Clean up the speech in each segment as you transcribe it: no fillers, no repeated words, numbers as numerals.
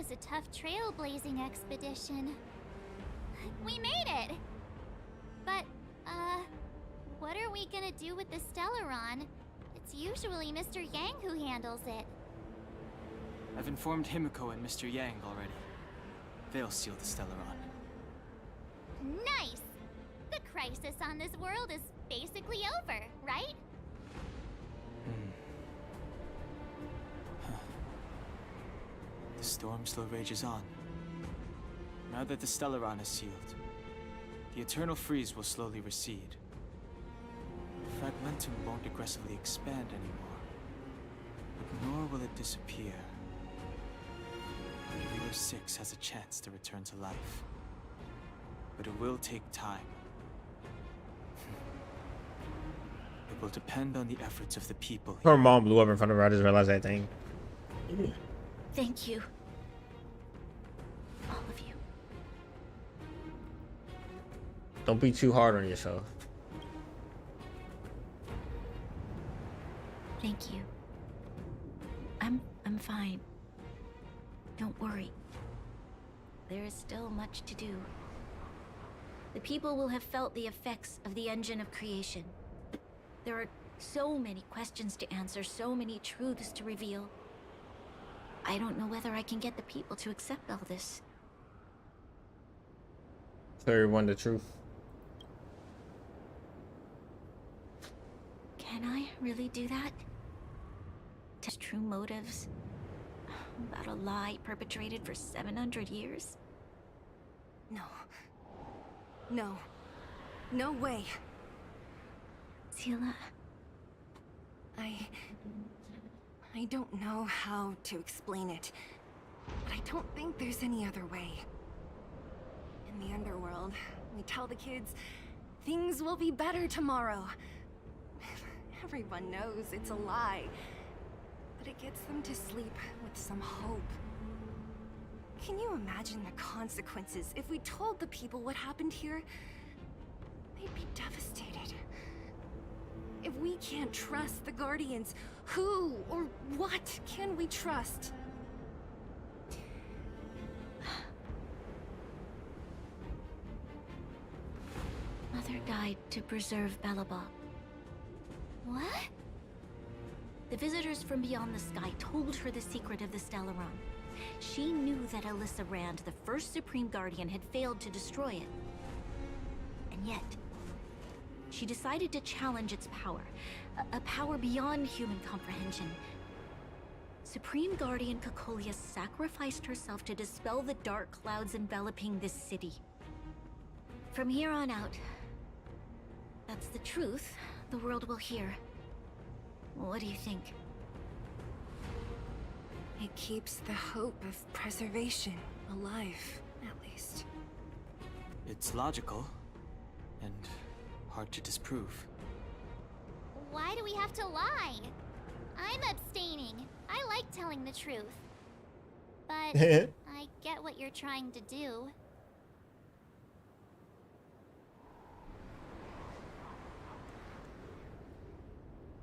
was a tough trailblazing expedition. We made it! But, what are we gonna do with the Stellaron? It's usually Mr. Yang who handles it. I've informed Himiko and Mr. Yang already. They'll seal the Stellaron. Nice! The crisis on this world is basically over, right? The storm still rages on. Now that the Stellaron is sealed, the eternal freeze will slowly recede. The fragmentum won't aggressively expand anymore, but nor will it disappear. Wheeler 6 has a chance to return to life, but it will take time. It will depend on the efforts of the people. Her mom blew up in front of her. I just realized that thing. Thank you. All of you. Don't be too hard on yourself. Thank you. I'm fine. Don't worry. There is still much to do. The people will have felt the effects of the engine of creation. There are so many questions to answer, so many truths to reveal. I don't know whether I can get the people to accept all this. Tell everyone the truth. Can I really do that? Test true motives about a lie perpetrated for 700 years? No. No. No way. Seela. I don't know how to explain it, but I don't think there's any other way. In the underworld, we tell the kids, things will be better tomorrow. Everyone knows it's a lie, but it gets them to sleep with some hope. Can you imagine the consequences if we told the people what happened here? They'd be devastated. If we can't trust the Guardians, who or what can we trust? Mother died to preserve Belobog. What? The visitors from beyond the sky told her the secret of the Stellaron. She knew that Alyssa Rand, the first Supreme Guardian, had failed to destroy it. And yet, she decided to challenge its power, a power beyond human comprehension. Supreme Guardian Cocolia sacrificed herself to dispel the dark clouds enveloping this city. From here on out, that's the truth the world will hear. What do you think? It keeps the hope of preservation alive, at least. It's logical, and hard to disprove. Why do we have to lie? I'm abstaining. I like telling the truth. But I get what you're trying to do.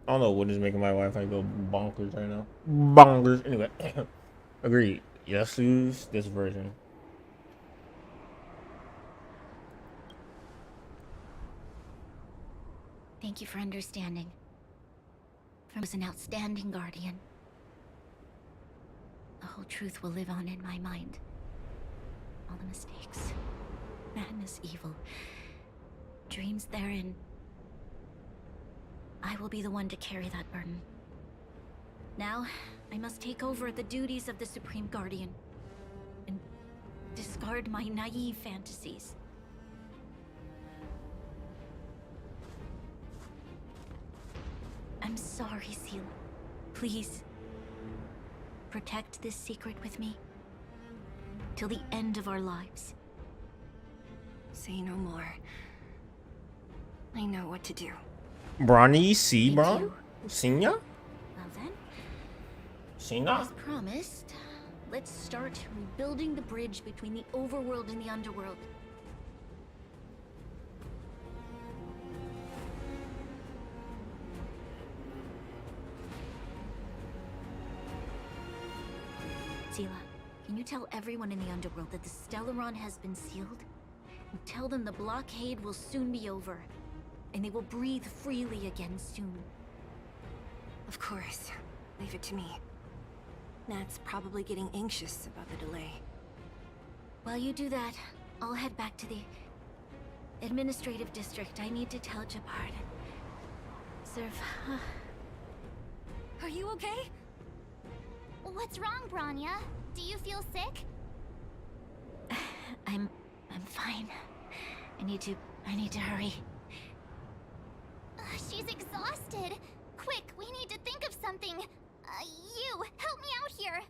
I don't know what is making my Wi-Fi go bonkers right now. Bonkers. Anyway, agreed. Let's use this version. Thank you for understanding. From was an outstanding guardian. The whole truth will live on in my mind. All the mistakes, madness, evil, dreams therein. I will be the one to carry that burden. Now, I must take over the duties of the Supreme Guardian and discard my naive fantasies. I'm sorry, Seela. Please, protect this secret with me till the end of our lives. Say no more. I know what to do. Bronny, see, bro? you. Senior? Well then, Senior? as promised, let's start rebuilding the bridge between the overworld and the underworld. Seela, Can you tell everyone in the underworld that the Stellaron has been sealed? And tell them the blockade will soon be over, and they will breathe freely again soon. Of course. Leave it to me. Nat's probably getting anxious about the delay. While you do that, I'll head back to the administrative district. I need to tell Jabard. Serve. Are you okay? What's wrong, Branya? Do you feel sick? I'm fine. I need to hurry. She's exhausted. Quick, we need to think of something. You, help me out here.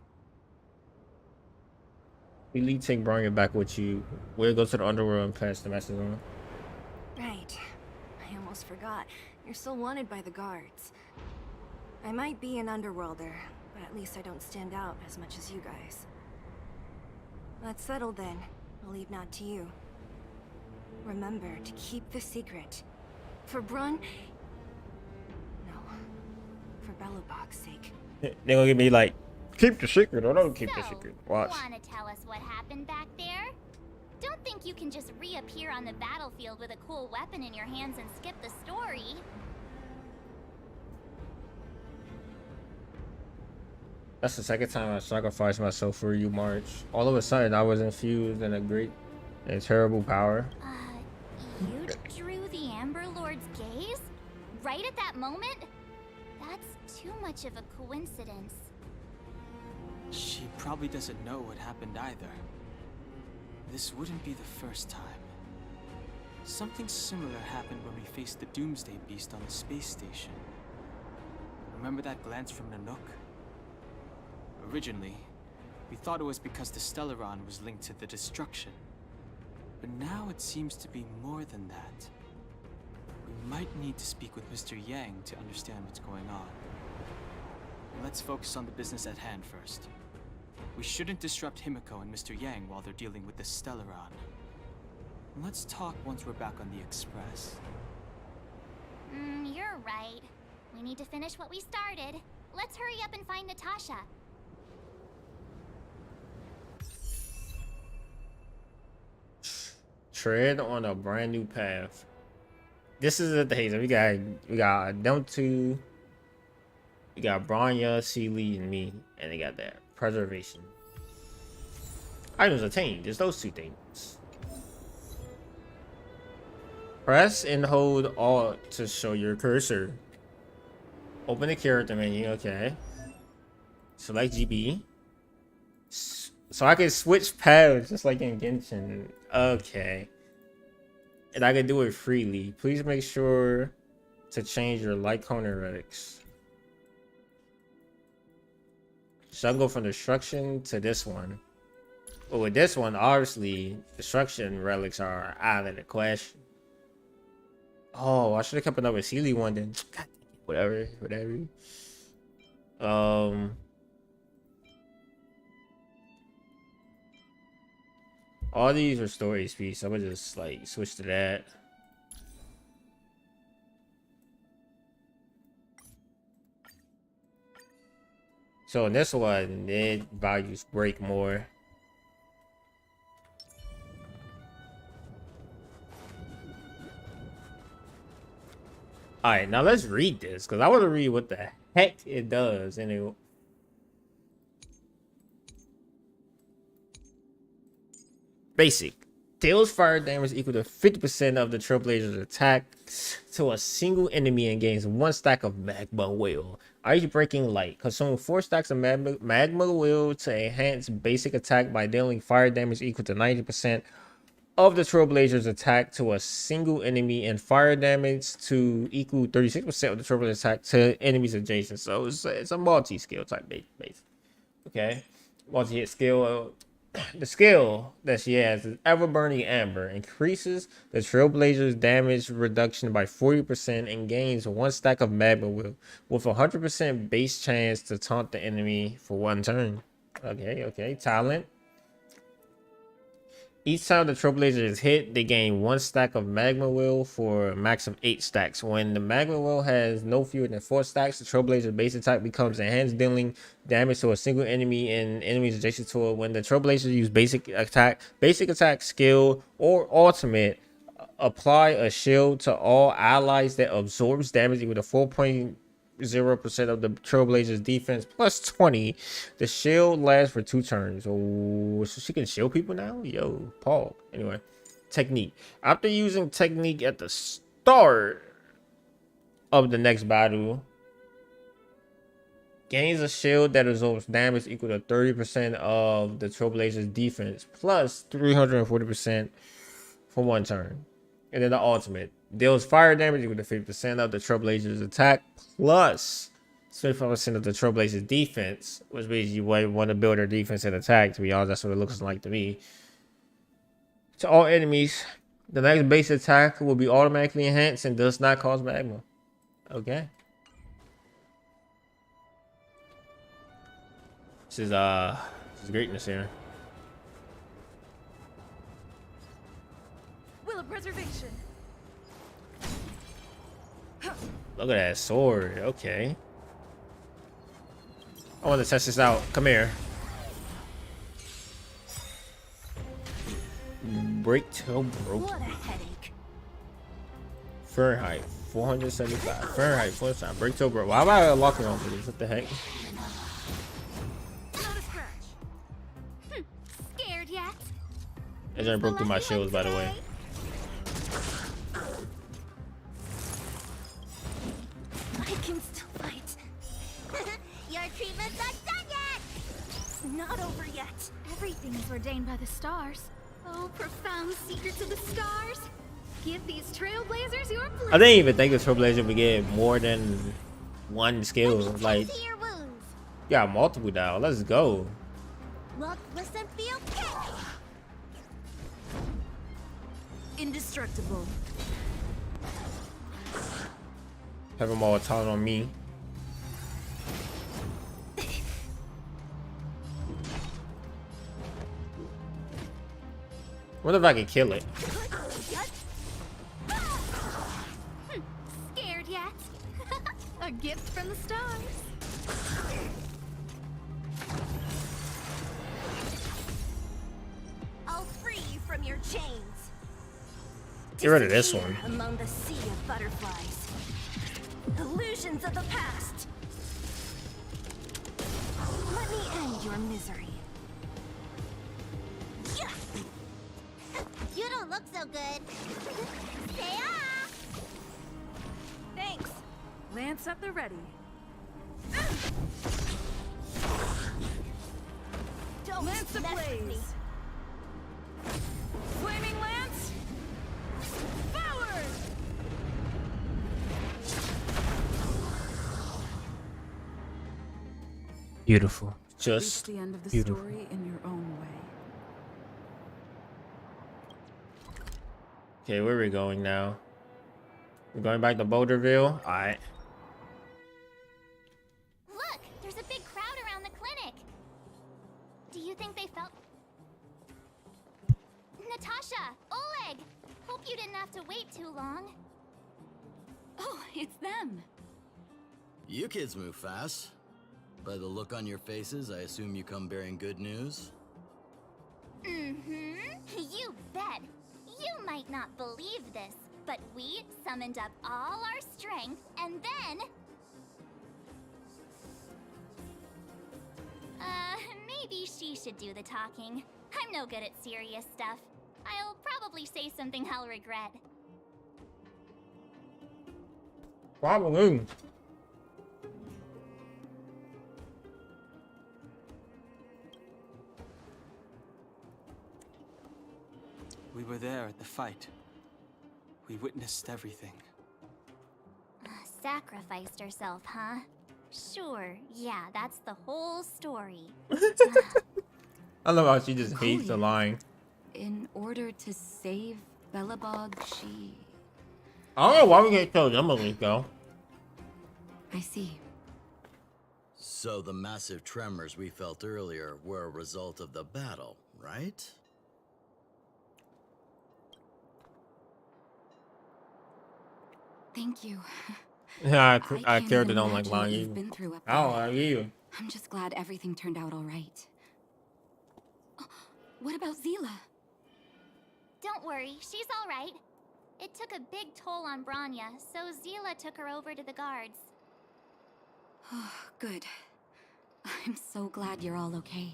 We need to take Brian back with you. We'll go to the underworld and pass the message on. Right. I almost forgot. You're still wanted by the guards. I might be an underworlder, but at least I don't stand out as much as you guys. That's settled then. I'll leave Nat to you. Remember to keep the secret. For Brun... No. For Belobog's sake. They're gonna get me like, keep the secret or don't keep the secret. Watch. Wanna tell us what happened back there? Don't think you can just reappear on the battlefield with a cool weapon in your hands and skip the story. That's the second time I sacrificed myself for you, March. All of a sudden, I was infused in a great and terrible power. You drew the Amber Lord's gaze? Right at that moment? That's too much of a coincidence. She probably doesn't know what happened either. This wouldn't be the first time. Something similar happened when we faced the Doomsday Beast on the space station. Remember that glance from Nanook? Originally, we thought it was because the Stellaron was linked to the destruction. But now it seems to be more than that. We might need to speak with Mr. Yang to understand what's going on. Let's focus on the business at hand first. We shouldn't disrupt Himiko and Mr. Yang while they're dealing with the Stellaron. Let's talk once we're back on the Express. You're right. We need to finish what we started. Let's hurry up and find Natasha. Tread on a brand new path. This is the haze. We got them two. We got Branya, Sealy, and me, and they got that preservation. Items attained. It's those two things. Press and hold Alt to show your cursor. Open the character menu. Okay. Select GB. So I can switch paths just like in Genshin. Okay. And I can do it freely. Please make sure to change your Lyconer relics. So I go from destruction to this one. But with this one, obviously, destruction relics are out of the question. Oh, I should have kept another Sealy one then. God, whatever. All these are story speed, so I'm gonna just like switch to that. So in this one, mid values break more. Alright, now let's read this, because I want to read what the heck it does. Anyway. Basic. Tails fire damage equal to 50% of the Trailblazer's attack to a single enemy and gains 1 stack of magma will. Ice breaking light. Consume 4 stacks of magma will to enhance basic attack by dealing fire damage equal to 90% of the Trailblazer's attack to a single enemy and fire damage to equal 36% of the Trailblazer's attack to enemies adjacent. So it's a multi-skill type base. Okay. Multi-hit skill. The skill that she has is Ever Burning Amber. Increases the Trailblazer's damage reduction by 40% and gains 1 stack of magma will with 100% base chance to taunt the enemy for 1 turn. Okay. Talent. Each time the Trailblazer is hit, they gain 1 stack of Magma Will for a max of 8 stacks. When the Magma Will has no fewer than 4 stacks, the Trailblazer base attack becomes enhanced, dealing damage to a single enemy and enemies adjacent to it. When the Trailblazer use basic attack, skill, or ultimate, apply a shield to all allies that absorbs damage equal to 4.0% of the Trailblazer's defense plus 20. The shield lasts for 2 turns. Oh, so she can shield people now? Yo, Paul. Anyway, technique. After using technique at the start of the next battle, gains a shield that absorbs damage equal to 30% of the Trailblazer's defense plus 340% for 1 turn. And then the ultimate deals fire damage equal to 50% of the Trailblazer's attack plus 25% of the Trailblazer's defense, which means you want to build their defense and attack. To be honest, that's what it looks like to me. To all enemies, the next base attack will be automatically enhanced and does not cause magma. Okay. This is greatness here. Will of preservation. Look at that sword. Okay. I want to test this out. Come here. Break till broke. What a headache. Fahrenheit 475. Fahrenheit 475. Break till broke. Why am I locking on to this? What the heck? Not a scratch. Scared yet? I just broke through my shields, by the way. I can still fight. Your treatment's not done yet! It's not over yet. Everything is ordained by the stars. Oh, profound secrets of the stars. Give these trailblazers your bliss. I didn't even think the Trailblazer would get more than 1 skill. Like, To your wounds. got multiple now. Let's go. Look, listen, feel, kick! Indestructible. Have them all taunt on me. What if I can kill it? Scared yet? A gift from the stars. I'll free you from your chains. Get rid of this one. Disappear among the sea of butterflies. Illusions of the past. Let me end your misery. You don't look so good. Say ah! Thanks. Lance at the ready. Don't Lance of Playz. Flaming Lance. Forward. Beautiful. Reach Just the end of the beautiful. story in your own way. Okay, where are we going now? We're going back to Boulderville? Alright. Look, there's a big crowd around the clinic. Do you think they felt... Natasha! Oleg! Hope you didn't have to wait too long. Oh, it's them. You kids move fast. By the look on your faces, I assume you come bearing good news? Mm-hmm. You bet. You might not believe this, but we summoned up all our strength and then... maybe she should do the talking. I'm no good at serious stuff. I'll probably say something I'll regret. Probably. We were there at the fight. We witnessed everything. Sacrificed herself, huh? Sure, yeah, that's the whole story. I love how she just hates the line. In order to save Belobog, she... I don't know why we can't tell them a link though. I see. So the massive tremors we felt earlier were a result of the battle, right? Thank you. Yeah, I can't carried even it on like imagine long. what you've been through up Oh, there. I hear you. I'm just glad everything turned out all right. Oh, what about Zila? Don't worry, she's all right. It took a big toll on Branya, so Zila took her over to the guards. Oh, good. I'm so glad you're all okay.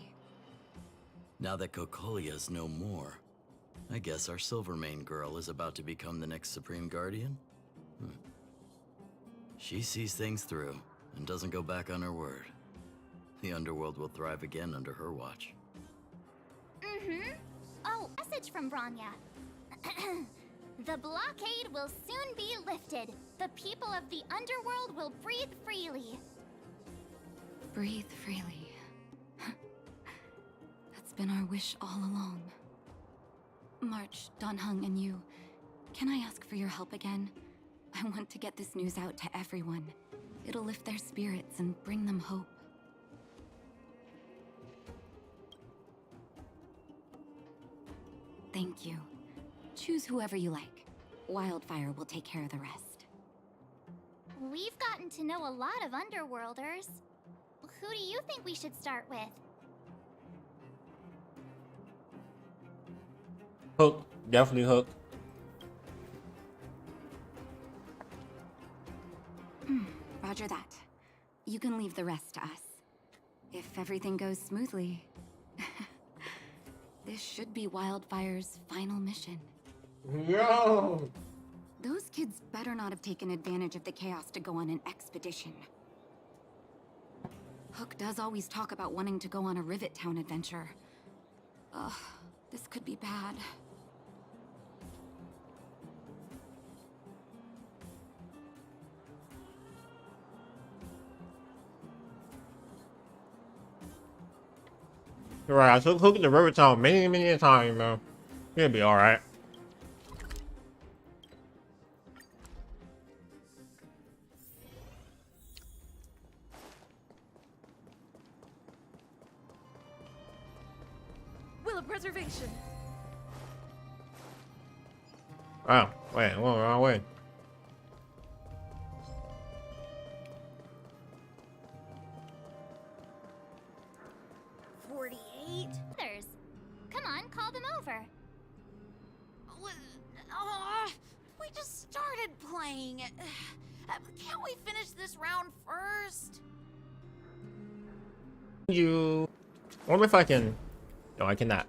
Now that Kokolia's no more, I guess our Silvermane girl is about to become the next Supreme Guardian? She sees things through and doesn't go back on her word. The underworld will thrive again under her watch. Oh, message from Branya. The blockade will soon be lifted. The people of the underworld will breathe freely. Breathe freely. That's been our wish all along. March, Donhung, and you, can I ask for your help again? I want to get this news out to everyone. It'll lift their spirits and bring them hope. Thank you. Choose whoever you like. Wildfire will take care of the rest. We've gotten to know a lot of underworlders. Who do you think we should start with? Hook, definitely Hook. Roger that. You can leave the rest to us. If everything goes smoothly, this should be Wildfire's final mission. Yo! Those kids better not have taken advantage of the chaos to go on an expedition. Hook does always talk about wanting to go on a Rivet Town adventure. Ugh, this could be bad. You're right, I took Hook in the River Town many times, man. He'll be alright. Will of preservation. Oh, wait, I went the wrong way. Others. Come on, call them over. We just started playing. Can't we finish this round first? You. I wonder if I can. No, I cannot.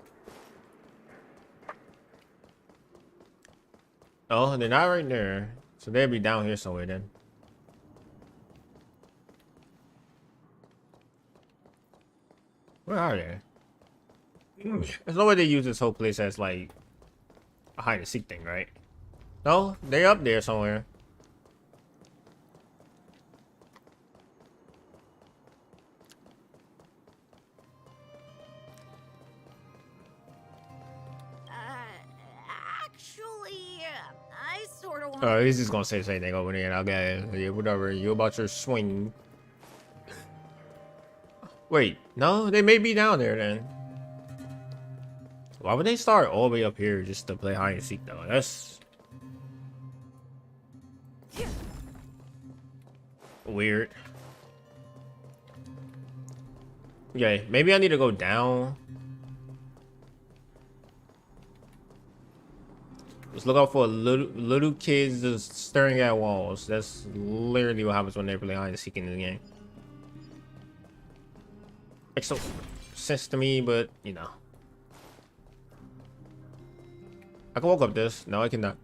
Oh, they're not right there. So they'll be down here somewhere then. Where are they? There's no way they use this whole place as like a hide and seek thing, right? No, they're up there somewhere. Actually, I sort of want. Oh, he's just gonna say the same thing over there. Okay, yeah, whatever. You about your swing. Wait, no, they may be down there then. Why would they start all the way up here just to play hide and seek though? That's weird. Okay, maybe I need to go down. Just look out for little kids just staring at walls. That's literally what happens when they play hide and seek in the game. Makes no sense to me, but you know. I can walk up this. No, I cannot.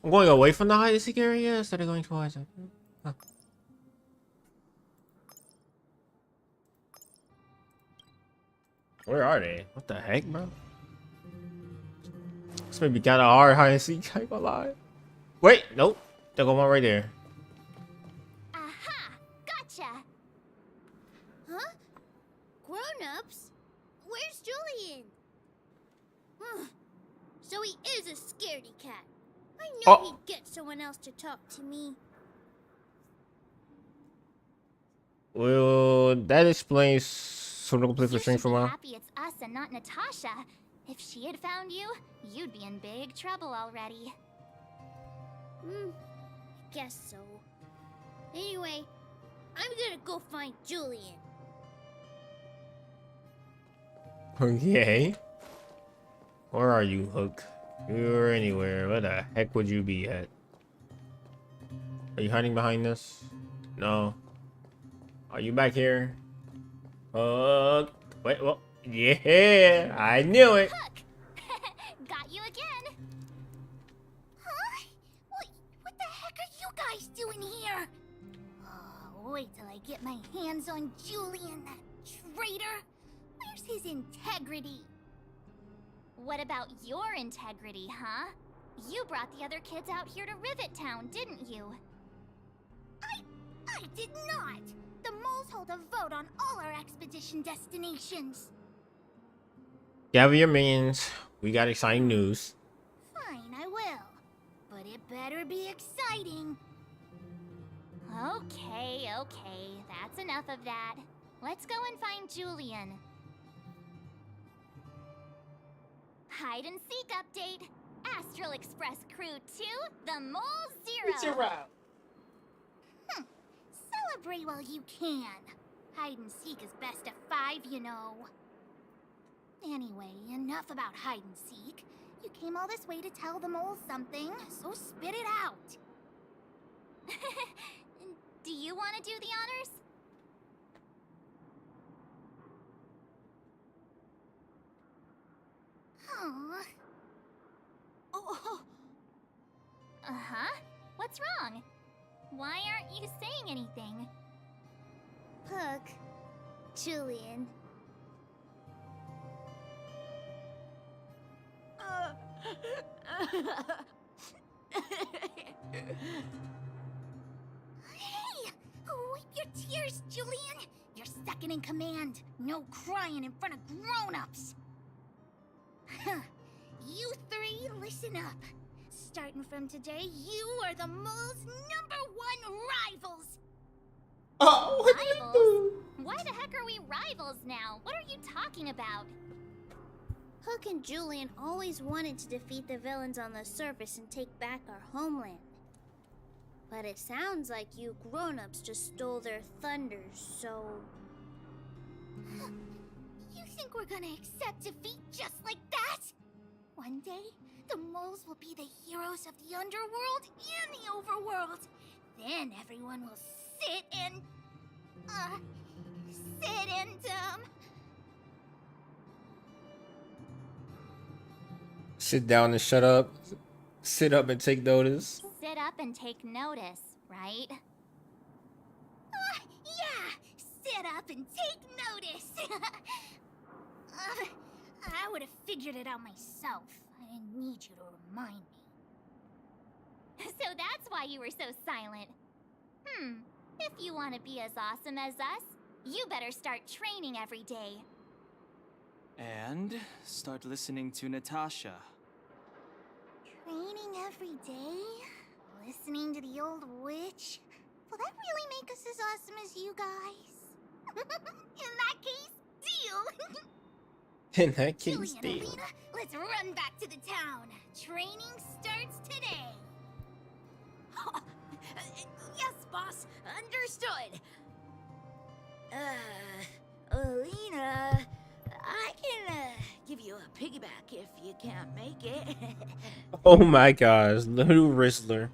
I'm going away from the hide and seek area instead of going towards it. Huh. Where are they? What the heck, bro? This may be kind of hard hide and seek. I ain't gonna lie. Wait, nope. They're going right there. Aha! Gotcha! Huh? Grown-ups? Where's Julian? So he is a scaredy cat. I knew Oh. he'd get someone else to talk to me. Well, that explains some of the play for You stream should for a be while. happy it's us and not Natasha. If she had found you, you'd be in big trouble already. Guess so. Anyway, I'm gonna go find Julian. Okay. Where are you, Hook? You're anywhere. Where the heck would you be at? Are you hiding behind this? No. Are you back here? Hook. Wait, well, yeah, I knew it. Hook! Got you again! Huh? What the heck are you guys doing here? Oh, wait till I get my hands on Julian, that traitor. Where's his integrity? What about your integrity, huh? You brought the other kids out here to Rivet Town, didn't you? I did not. The moles hold a vote on all our expedition destinations. Gather your minions. We got exciting news. Fine, I will. But it better be exciting. Okay, that's enough of that. Let's go and find Julian. Hide and seek update. Astral Express Crew 2, the Mole Zero. Celebrate while you can. Hide and seek is best of 5, you know. Anyway, enough about hide and seek. You came all this way to tell the moles something, so spit it out. Do you want to do the honors? Aww. Oh. Uh-huh. What's wrong? Why aren't you saying anything? Hook. Julian. Hey! Wipe your tears, Julian! You're second in command. No crying in front of grown-ups. You three, listen up. Starting from today, you are the mole's #1 rivals! Oh, what did you Rivals? do? Why the heck are we rivals now? What are you talking about? Hook and Julian always wanted to defeat the villains on the surface and take back our homeland. But it sounds like you grown-ups just stole their thunder, so... You think we're gonna accept defeat just like that? One day, the moles will be the heroes of the underworld and the overworld. Then everyone will sit and... Sit down and shut up. Sit up and take notice. Sit up and take notice, right? Yeah! Sit up and take notice! I would have figured it out myself. I didn't need you to remind me. So that's why you were so silent. If you want to be as awesome as us, you better start training every day. And start listening to Natasha. Training every day? Listening to the old witch? Will that really make us as awesome as you guys? In that case, deal! In that case, Julian, deal. Alina, let's run back to the town. Training starts today. Yes, boss. Understood. Alina, I can give you a piggyback if you can't make it. Oh my gosh, little Rizzler.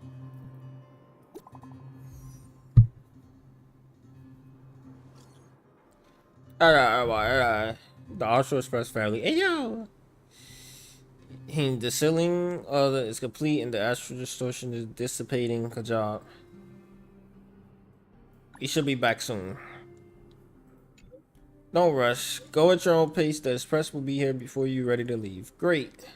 Alright. The Astral Express family. Hey yo! The ceiling is complete and the astral distortion is dissipating. Good job. You should be back soon. Don't rush. Go at your own pace. The express will be here before you're ready to leave. Great.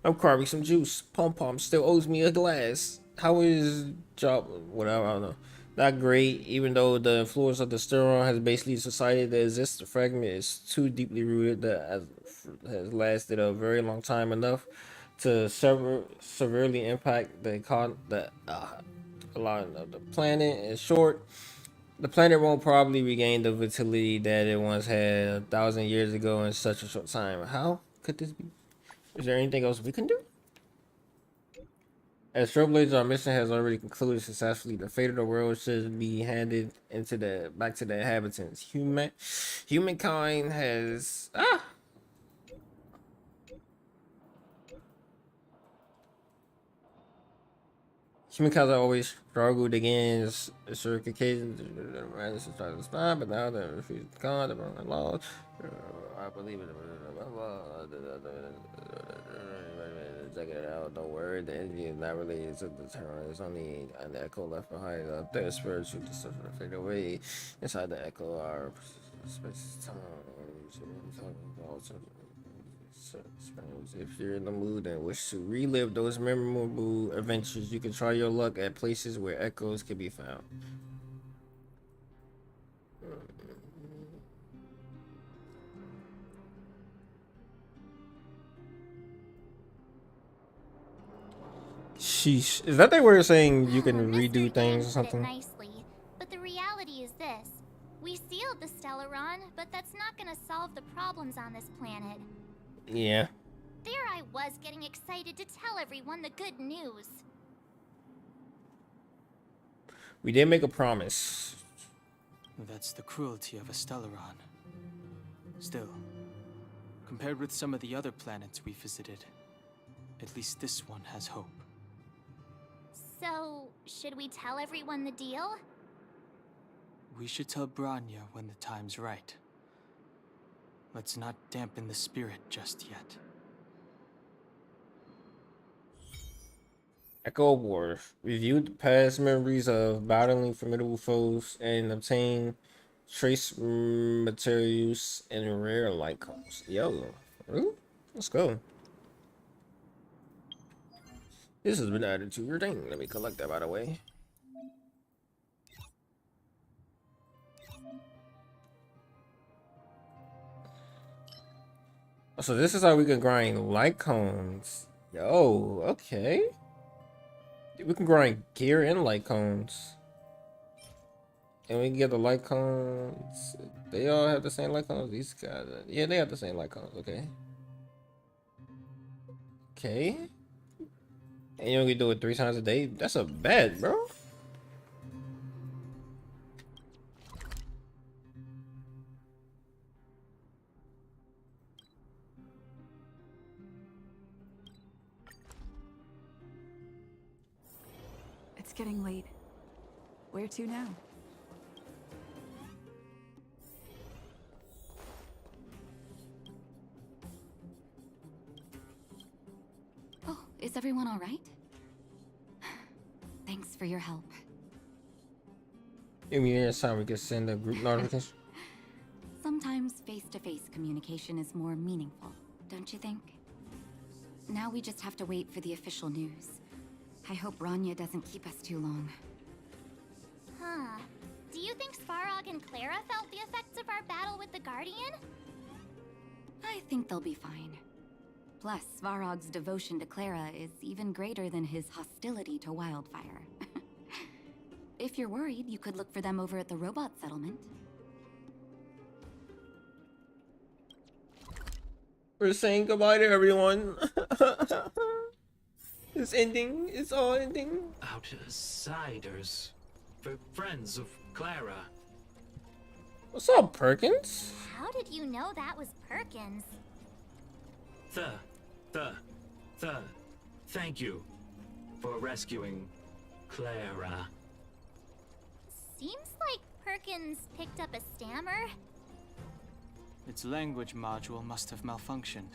I'm carving some juice. Pom Pom still owes me a glass. How is job? Whatever, I don't know. Not great, even though the influence of the steron has basically decided that exists. The fragment is too deeply rooted that has lasted a very long time, enough to severely impact the lot of the planet. In short, the planet won't probably regain the vitality that it once had 1,000 years ago in such a short time. How could this be? Is there anything else we can do? As Trailblazer, our mission has already concluded successfully. The fate of the world should be handed back to the inhabitants. Humankind has Humankind has always struggled against certain occasions to try to stop, but now that refused to come, the laws. I believe it. Check it out. Don't worry, the energy is not related to the terror. It's only an echo left behind. The spiritual destruction fade away. Inside the echo are space time. If you're in the mood and wish to relive those memorable adventures, you can try your luck at places where echoes can be found. Sheesh. Is that they were saying you can redo things or something? Nicely, but the reality is this. We sealed the Stellaron, but that's not gonna solve the problems on this planet. Yeah. There I was getting excited to tell everyone the good news. We did make a promise. That's the cruelty of a Stellaron. Still, compared with some of the other planets we visited, at least this one has hope. So, should we tell everyone the deal? We should tell Branya when the time's right. Let's not dampen the spirit just yet. Echo War. Review the past memories of battling formidable foes and obtain trace materials and rare light cones. Yo, really? Let's go. This has been added to your thing. Let me collect that, by the way. So this is how we can grind light cones. Yo, okay. We can grind gear and light cones. And we can get the light cones. They all have the same light cones. These guys, yeah, they have the same light cones. Okay. Okay. And you only do it 3 times a day. That's a bet, bro. It's getting late. Where to now? Oh, is everyone all right? Thanks for your help. You mean next time we can send a group notification? Sometimes face-to-face communication is more meaningful, don't you think? Now we just have to wait for the official news. I hope Rania doesn't keep us too long. Huh. Do you think Svarog and Clara felt the effects of our battle with the Guardian? I think they'll be fine. Plus, Svarog's devotion to Clara is even greater than his hostility to Wildfire. If you're worried, you could look for them over at the robot settlement. We're saying goodbye to everyone. It's ending. It's all ending. Outsiders. For friends of Clara. What's up, Perkins? How did you know that was Perkins? Thank you for rescuing Clara. Seems like Perkins picked up a stammer. Its language module must have malfunctioned.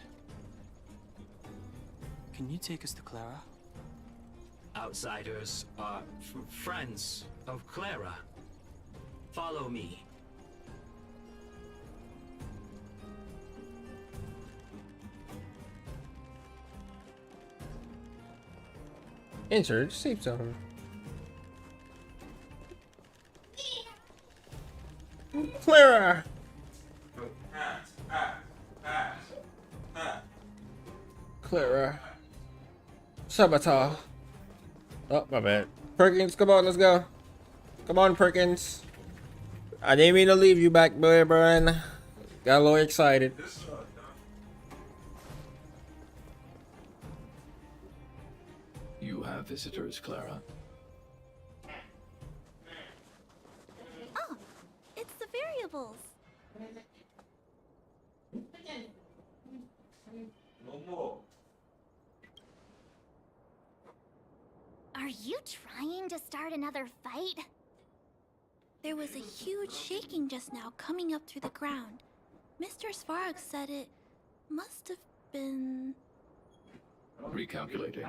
Can you take us to Clara? Outsiders are friends of Clara. Follow me. Enter safe zone. Clara! Clara. Saboteur. Oh, my bad. Perkins, come on, let's go. Come on, Perkins. I didn't mean to leave you back there, Brian. Got a little excited. You have our visitors, Clara. Oh, it's the variables. Are you trying to start another fight? There was a huge shaking just now coming up through the ground. Mr. Svarog said it must have been... Recalculating.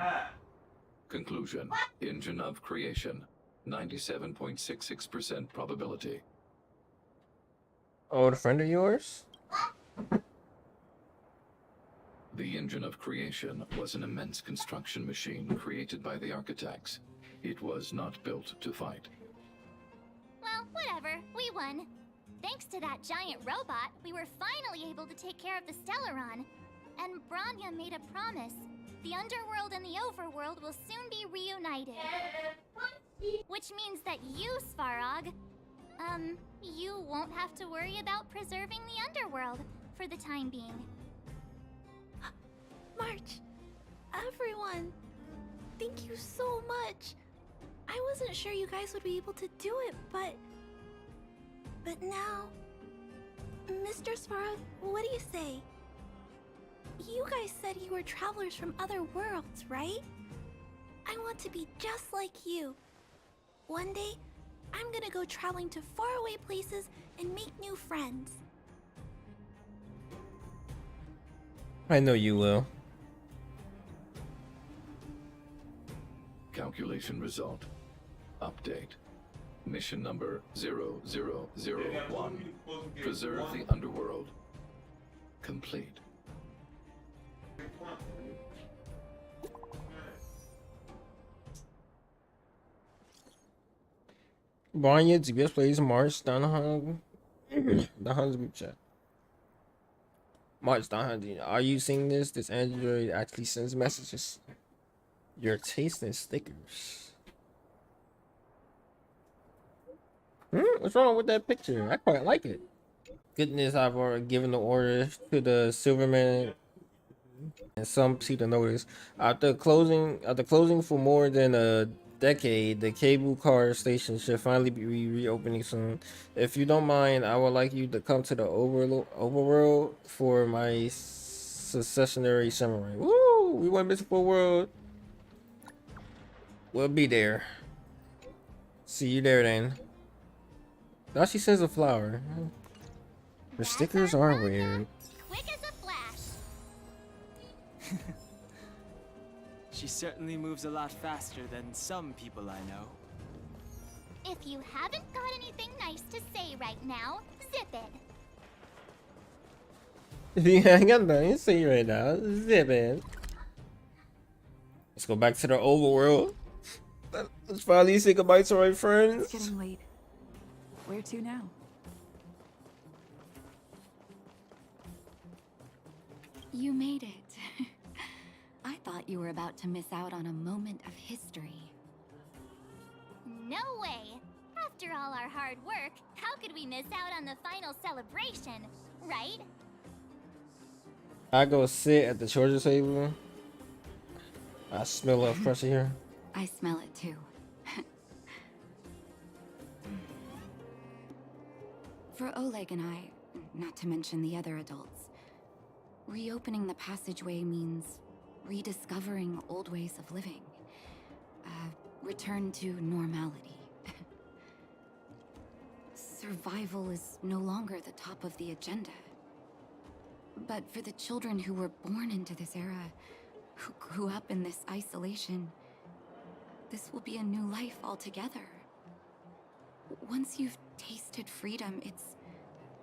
Conclusion. Engine of creation. 97.66% probability. Old friend of yours? The engine of creation was an immense construction machine created by the architects. It was not built to fight. Well, whatever. We won. Thanks to that giant robot, we were finally able to take care of the Stellaron. And Branya made a promise. The underworld and the overworld will soon be reunited. Which means that you, Svarog, you won't have to worry about preserving the underworld for the time being. March, everyone, thank you so much. I wasn't sure you guys would be able to do it, but now... Mr. Svarog, what do you say? You guys said you were travelers from other worlds, right? I want to be just like you. One day, I'm gonna go traveling to faraway places and make new friends. I know you will. Calculation result. Update. Mission number 0001. Preserve the underworld. Complete. Branya, GBS Playz, March, Donhung. Donhung's group chat. March, Donhung, are you seeing this? This Android actually sends messages. Your taste in stickers. What's wrong with that picture? I quite like it. Goodness, I've already given the order to the Silverman, and some see the notice. After closing for more than a decade, the cable car station should finally be reopening soon. If you don't mind, I would like you to come to the overworld for my successionary samurai. Woo! We went missing for a world. We'll be there. See you there then. Now she sends a flower. Her stickers are weird. Quick as a flash. She certainly moves a lot faster than some people I know. If you haven't got anything nice to say right now, zip it. If you ain't got nothing to say right now, zip it. Let's go back to the overworld. Let's finally say goodbye to our friends. It's getting late. Where to now? You made it. I thought you were about to miss out on a moment of history. No way. After all our hard work, how could we miss out on the final celebration, right? I go sit at the children's table. I smell a pressure here. I smell it too. For Oleg and I, not to mention the other adults, reopening the passageway means rediscovering old ways of living. Return to normality. Survival is no longer the top of the agenda. But for the children who were born into this era, who grew up in this isolation, this will be a new life altogether. Once you've tasted freedom, it's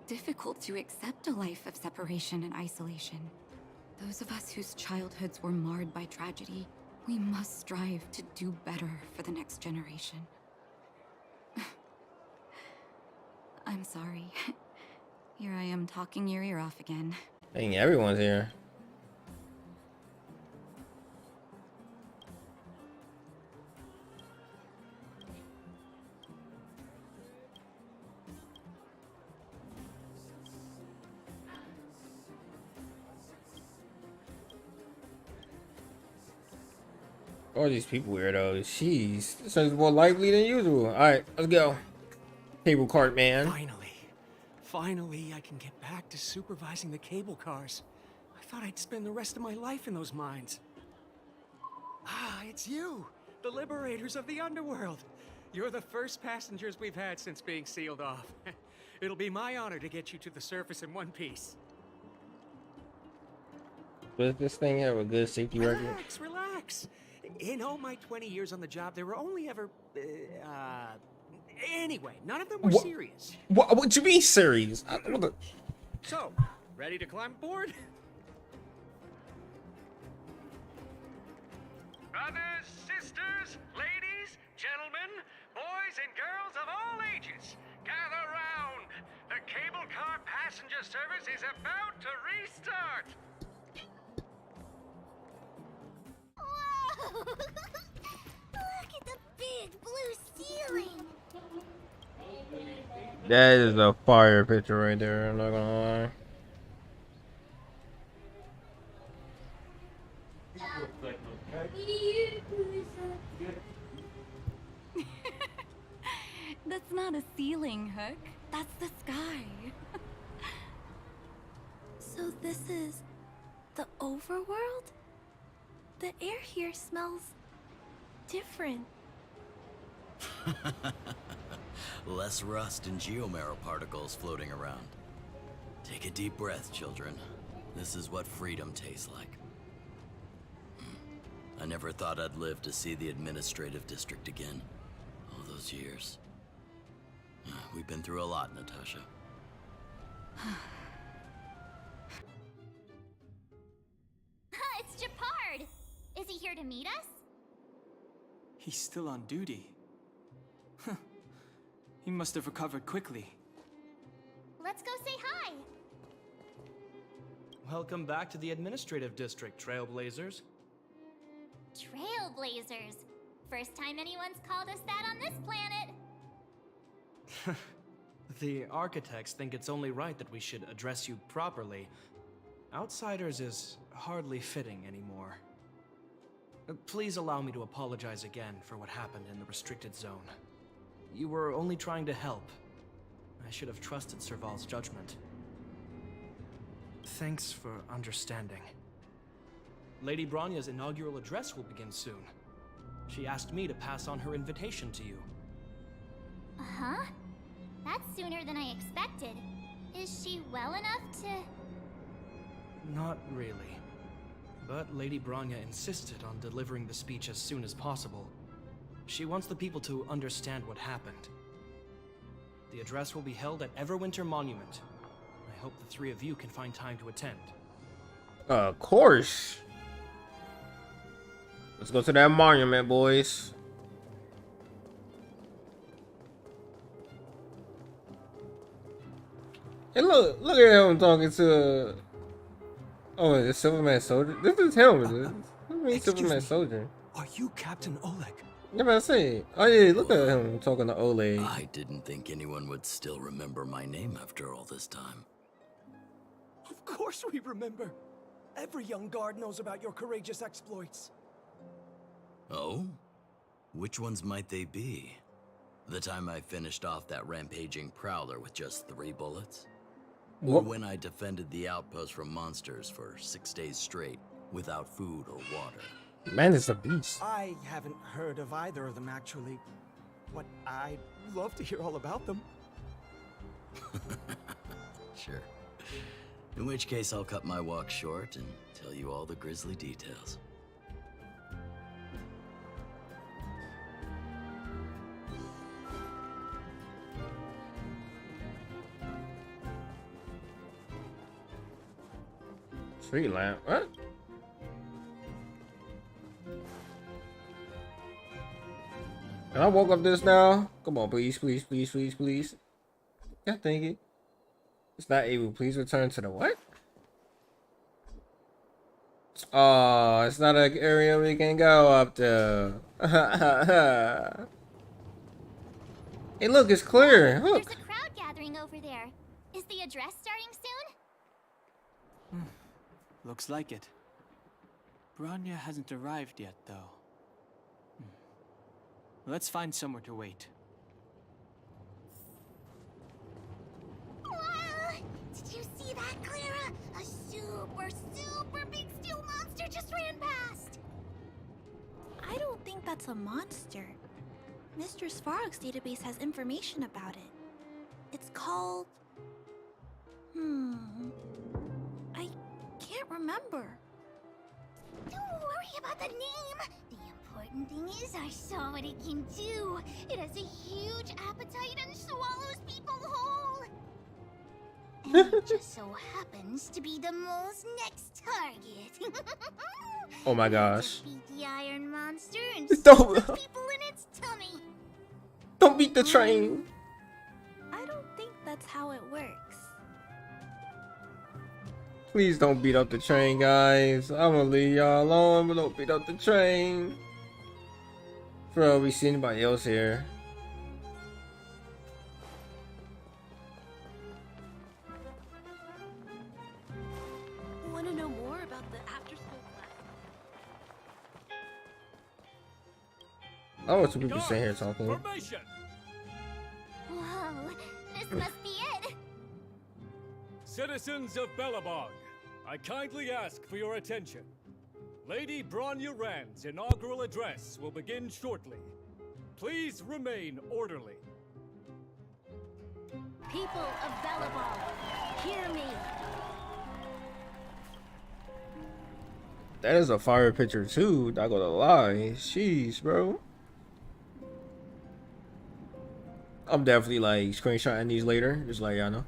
difficult to accept a life of separation and isolation. Those of us whose childhoods were marred by tragedy, we must strive to do better for the next generation. I'm sorry. Here I am talking your ear off again. Dang, everyone's here. All these people weirdos. Jeez, this is more lively than usual. All right, let's go. Cable cart man. Finally, I can get back to supervising the cable cars. I thought I'd spend the rest of my life in those mines. Ah, it's you, the liberators of the underworld. You're the first passengers we've had since being sealed off. It'll be my honor to get you to the surface in one piece. Does this thing have a good safety record? Relax. In all my 20 years on the job, there were only ever, anyway, none of them were serious. What you mean serious? So, ready to climb aboard? Brothers, sisters, ladies, gentlemen, boys and girls of all ages, gather round. The cable car passenger service is about to restart. Whoa! Look at the big blue ceiling. That is a fire picture right there. I'm not gonna lie. That's not a ceiling, Hook. That's the sky. So this is the overworld? The air here smells different. Less rust and geomarrow particles floating around. Take a deep breath, children. This is what freedom tastes like. I never thought I'd live to see the administrative district again. All those years. We've been through a lot, Natasha. It's Japard! Is he here to meet us? He's still on duty. Huh. He must have recovered quickly. Let's go say hi! Welcome back to the administrative district, Trailblazers. Trailblazers. First time anyone's called us that on this planet. The architects think it's only right that we should address you properly. Outsiders is hardly fitting anymore. Please allow me to apologize again for what happened in the restricted zone. You were only trying to help. I should have trusted Serval's judgment. Thanks for understanding. Lady Bronya's inaugural address will begin soon. She asked me to pass on her invitation to you. Uh-huh. That's sooner than I expected. Is she well enough to... Not really. But Lady Bronya insisted on delivering the speech as soon as possible. She wants the people to understand what happened. The address will be held at Everwinter Monument. I hope the three of you can find time to attend. Of course. Let's go to that monument, boys. Hey, look at him talking to. Oh, the Silverman soldier. This is him. What do you mean, Silverman soldier? Are you Captain Oleg? Yeah, but I say. Oh yeah, look at him talking to Oleg. I didn't think anyone would still remember my name after all this time. Of course we remember. Every young guard knows about your courageous exploits. Oh? Which ones might they be? The time I finished off that rampaging prowler with just 3 bullets? Or when I defended the outpost from monsters for 6 days straight, without food or water? Man, it's a beast. I haven't heard of either of them, actually. But I'd love to hear all about them. Sure. In which case, I'll cut my walk short and tell you all the grisly details. Street lamp. What? Can I walk up this now? Come on, please, please, please, please, please. Yeah, thank you. It's not able. Please return to the what? Oh, it's not an area we can go up to. Hey, look, it's clear. Look. There's a crowd gathering over there. Is the address starting soon? Looks like it. Bronya hasn't arrived yet, though. Let's find somewhere to wait. Wow! Did you see that, Clara? A super big steel monster just ran past! I don't think that's a monster. Mr. Svarog's database has information about it. It's called... I can't remember. Don't worry about the name. The important thing is I saw what it can do. It has a huge appetite and swallows people whole. And it just so happens to be the mole's next target. Oh my gosh. Beat the iron monster and Don't- the people in its tummy. Don't beat the train. I don't think that's how it works. Please don't beat up the train, guys. I'm gonna leave y'all alone, but don't beat up the train. Bro, we see anybody else here? Want to know more about the after-school class? Oh, two people sitting here talking. Whoa, this must be it. Citizens of Belobog, I kindly ask for your attention. Lady Bronya Rand's inaugural address will begin shortly. Please remain orderly. People of Belobog, hear me. That is a fire picture too, not gonna lie. Jeez, bro. I'm definitely like screenshotting these later, just like y'all know.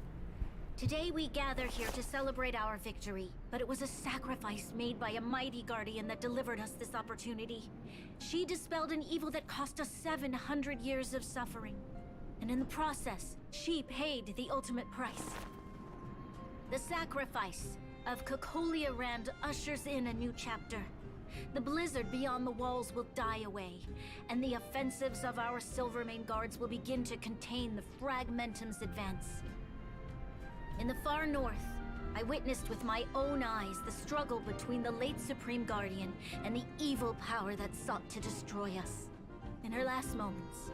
Today we gather here to celebrate our victory, but it was a sacrifice made by a mighty guardian that delivered us this opportunity. She dispelled an evil that cost us 700 years of suffering, and in the process, she paid the ultimate price. The sacrifice of Kokolia Rand ushers in a new chapter. The blizzard beyond the walls will die away, and the offensives of our Silvermane guards will begin to contain the Fragmentum's advance. In the far north, I witnessed with my own eyes the struggle between the late Supreme Guardian and the evil power that sought to destroy us. In her last moments,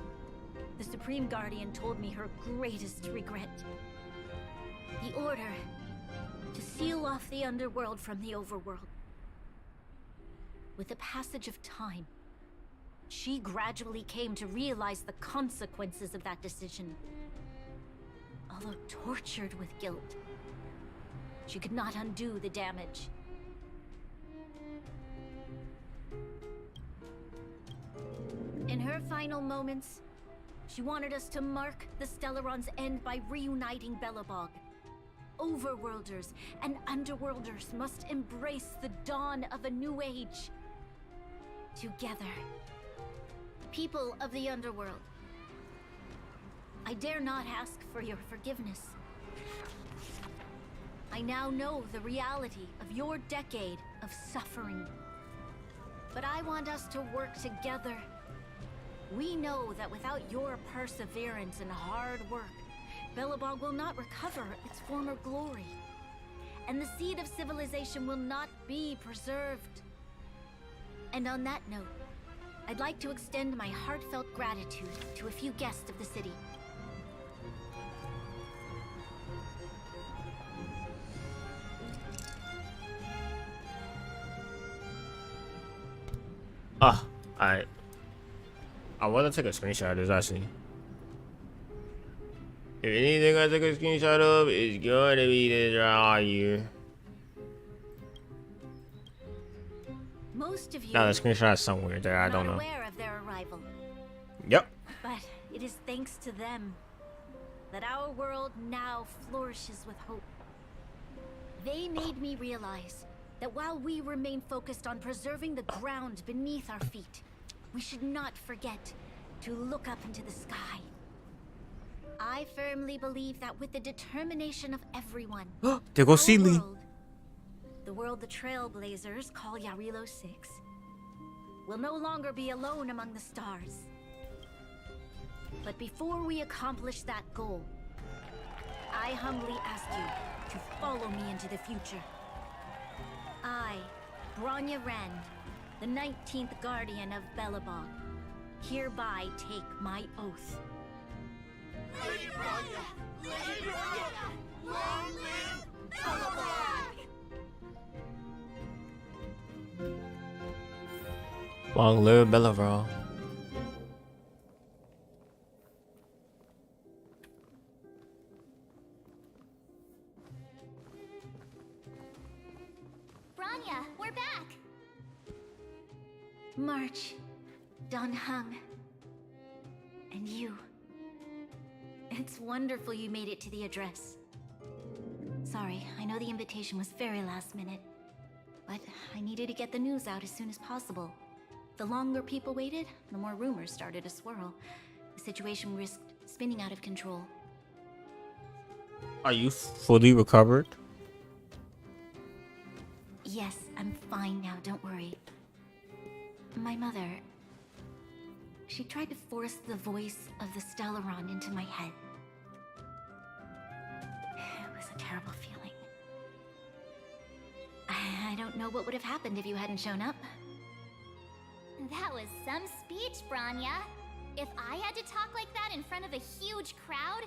the Supreme Guardian told me her greatest regret. The order to seal off the underworld from the overworld. With the passage of time, she gradually came to realize the consequences of that decision. Although tortured with guilt, she could not undo the damage. In her final moments, she wanted us to mark the Stellaron's end by reuniting Belobog. Overworlders and Underworlders must embrace the dawn of a new age. Together. People of the Underworld, I dare not ask for your forgiveness. I now know the reality of your decade of suffering. But I want us to work together. We know that without your perseverance and hard work, Belobog will not recover its former glory. And the seed of civilization will not be preserved. And on that note, I'd like to extend my heartfelt gratitude to a few guests of the city. Alright. I want to take a screenshot of this actually. If anything I take a screenshot of, it's going to be this right here. Most of you Now the screenshot is somewhere there, I don't know. aware of their arrival. Yep. But it is thanks to them that our world now flourishes with hope. They made me realize that while we remain focused on preserving the ground beneath our feet, we should not forget to look up into the sky. I firmly believe that with the determination of everyone, There goes Sealy. the world the Trailblazers call Yarilo 6, will no longer be alone among the stars. But before we accomplish that goal, I humbly ask you to follow me into the future. I, Bronya Rand, the 19th Guardian of Belobog, hereby take my oath. Lady Bronya! Lady Bronya! Long live Belobog! Long live Belobog. Bronya, we're back! March, Don Hung, and you. It's wonderful you made it to the address. Sorry, I know the invitation was very last minute, but I needed to get the news out as soon as possible. The longer people waited, the more rumors started to swirl. The situation risked spinning out of control. Are you fully recovered? Yes, I'm fine now, don't worry. My mother... she tried to force the voice of the Stellaron into my head. It was a terrible feeling. I don't know what would have happened if you hadn't shown up. That was some speech, Bronya. If I had to talk like that in front of a huge crowd,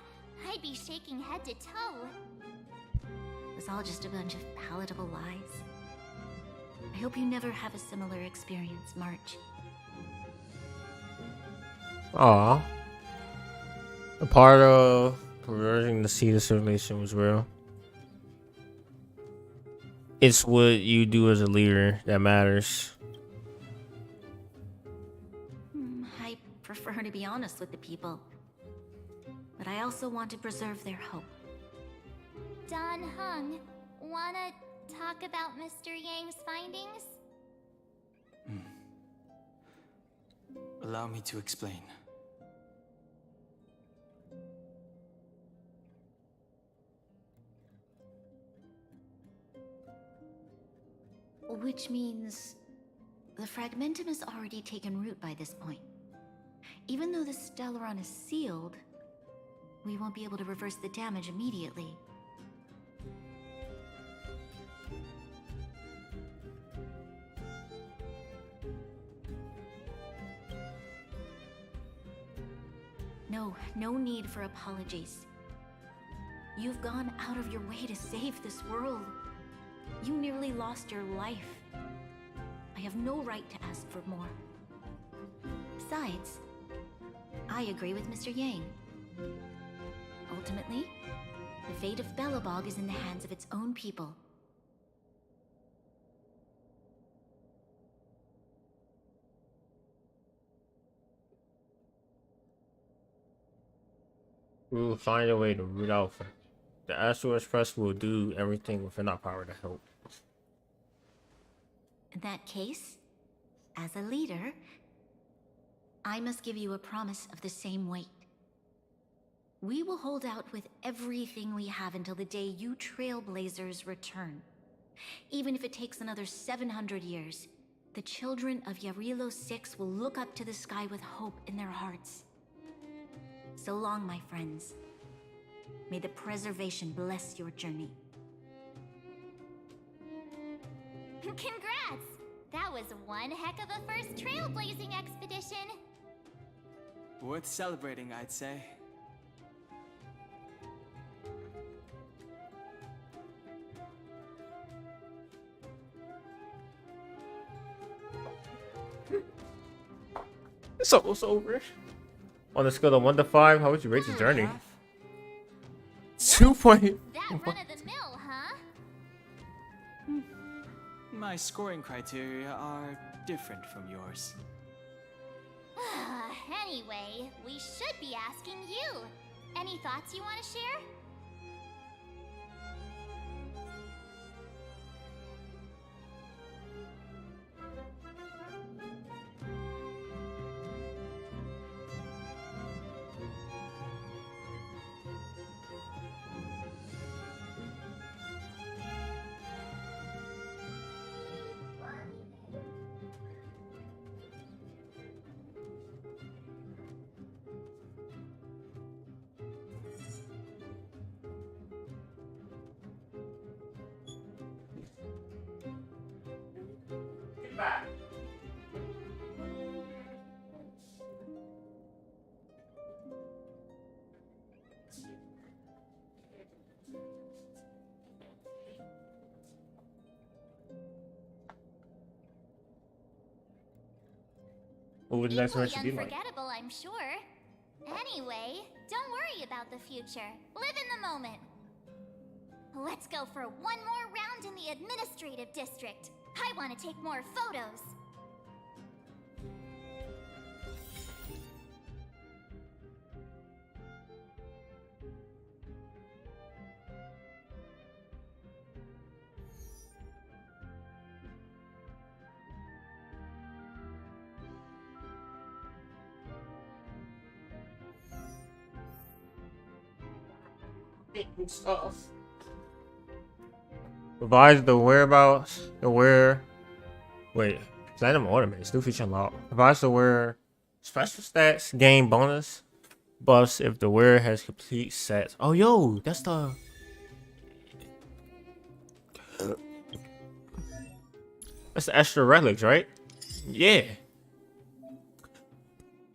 I'd be shaking head to toe. It was all just a bunch of palatable lies. I hope you never have a similar experience, March. Aw. A part of converting to see the simulation was real. It's what you do as a leader that matters. I prefer to be honest with the people. But I also want to preserve their hope. Don Hung, wanna talk about Mr. Yang's findings? Allow me to explain. Which means the Fragmentum has already taken root by this point. Even though the Stellaron is sealed, we won't be able to reverse the damage immediately. No need for apologies. You've gone out of your way to save this world. You nearly lost your life. I have no right to ask for more. Besides, I agree with Mr. Yang. Ultimately, the fate of Belobog is in the hands of its own people. We will find a way to root out. The Astral Express will do everything within our power to help. In that case, as a leader, I must give you a promise of the same weight. We will hold out with everything we have until the day you Trailblazers return. Even if it takes another 700 years, the children of Yarilo 6 will look up to the sky with hope in their hearts. So long, my friends. May the preservation bless your journey. Congrats! That was one heck of a first trailblazing expedition. Worth celebrating, I'd say. It's almost over. On a scale of 1 to 5, how would you rate the journey? 2 point. That run of the mill, huh? My scoring criteria are different from yours. Anyway, we should be asking you. Any thoughts you want to share? what would the next one Equally should be like? unforgettable, I'm sure. Anyway, don't worry about the future. Live in the moment. Let's go for one more round in the administrative district. I want to take more photos. Revise the whereabouts, the where. Wait, platinum ornaments, new feature unlocked. Revise the where special stats, gain bonus buffs if the wearer has complete sets. Oh, yo, that's the. That's the extra relics, right? Yeah.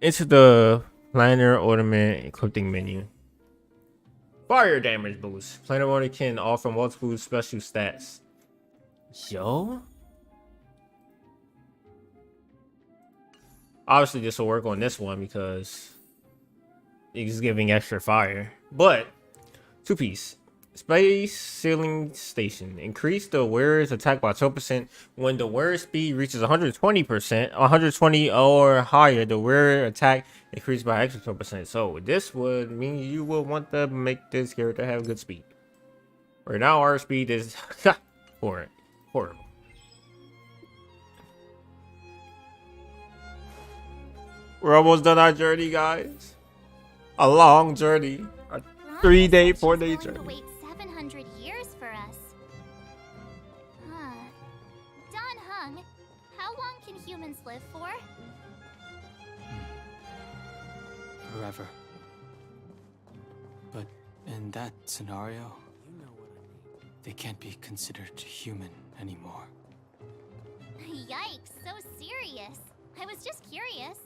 Into the planner ornament equipping menu. Fire damage boost. Planar order can offer multiple special stats. Yo. Obviously, this will work on this one because it's giving extra fire. But 2-piece. Space Ceiling Station. Increase the wearer's attack by 12% when the wearer's speed reaches 120%. 120 or higher, the wearer attack increased by extra 12%. So this would mean you will want to make this character have good speed. Right now, our speed is horrible. We're almost done our journey, guys. A long journey. A 3-day, 4-day journey. Wait 700 years for us. Huh. Don Hung, how long can humans live for? Forever. But in that scenario, they can't be considered human anymore. Yikes, so serious. I was just curious.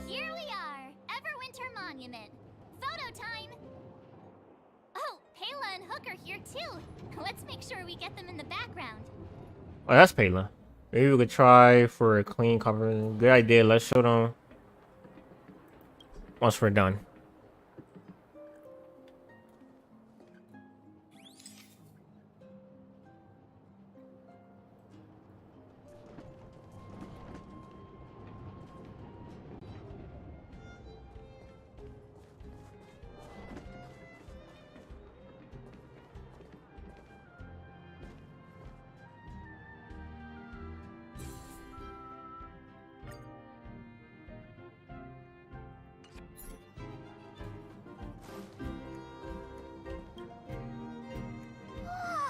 Here we are, Everwinter Monument. Photo time! Oh, Payla and Hook are here too. Let's make sure we get them in the background. Oh, that's Payla. Maybe we could try for a clean cover. Good idea. Let's show them once we're done.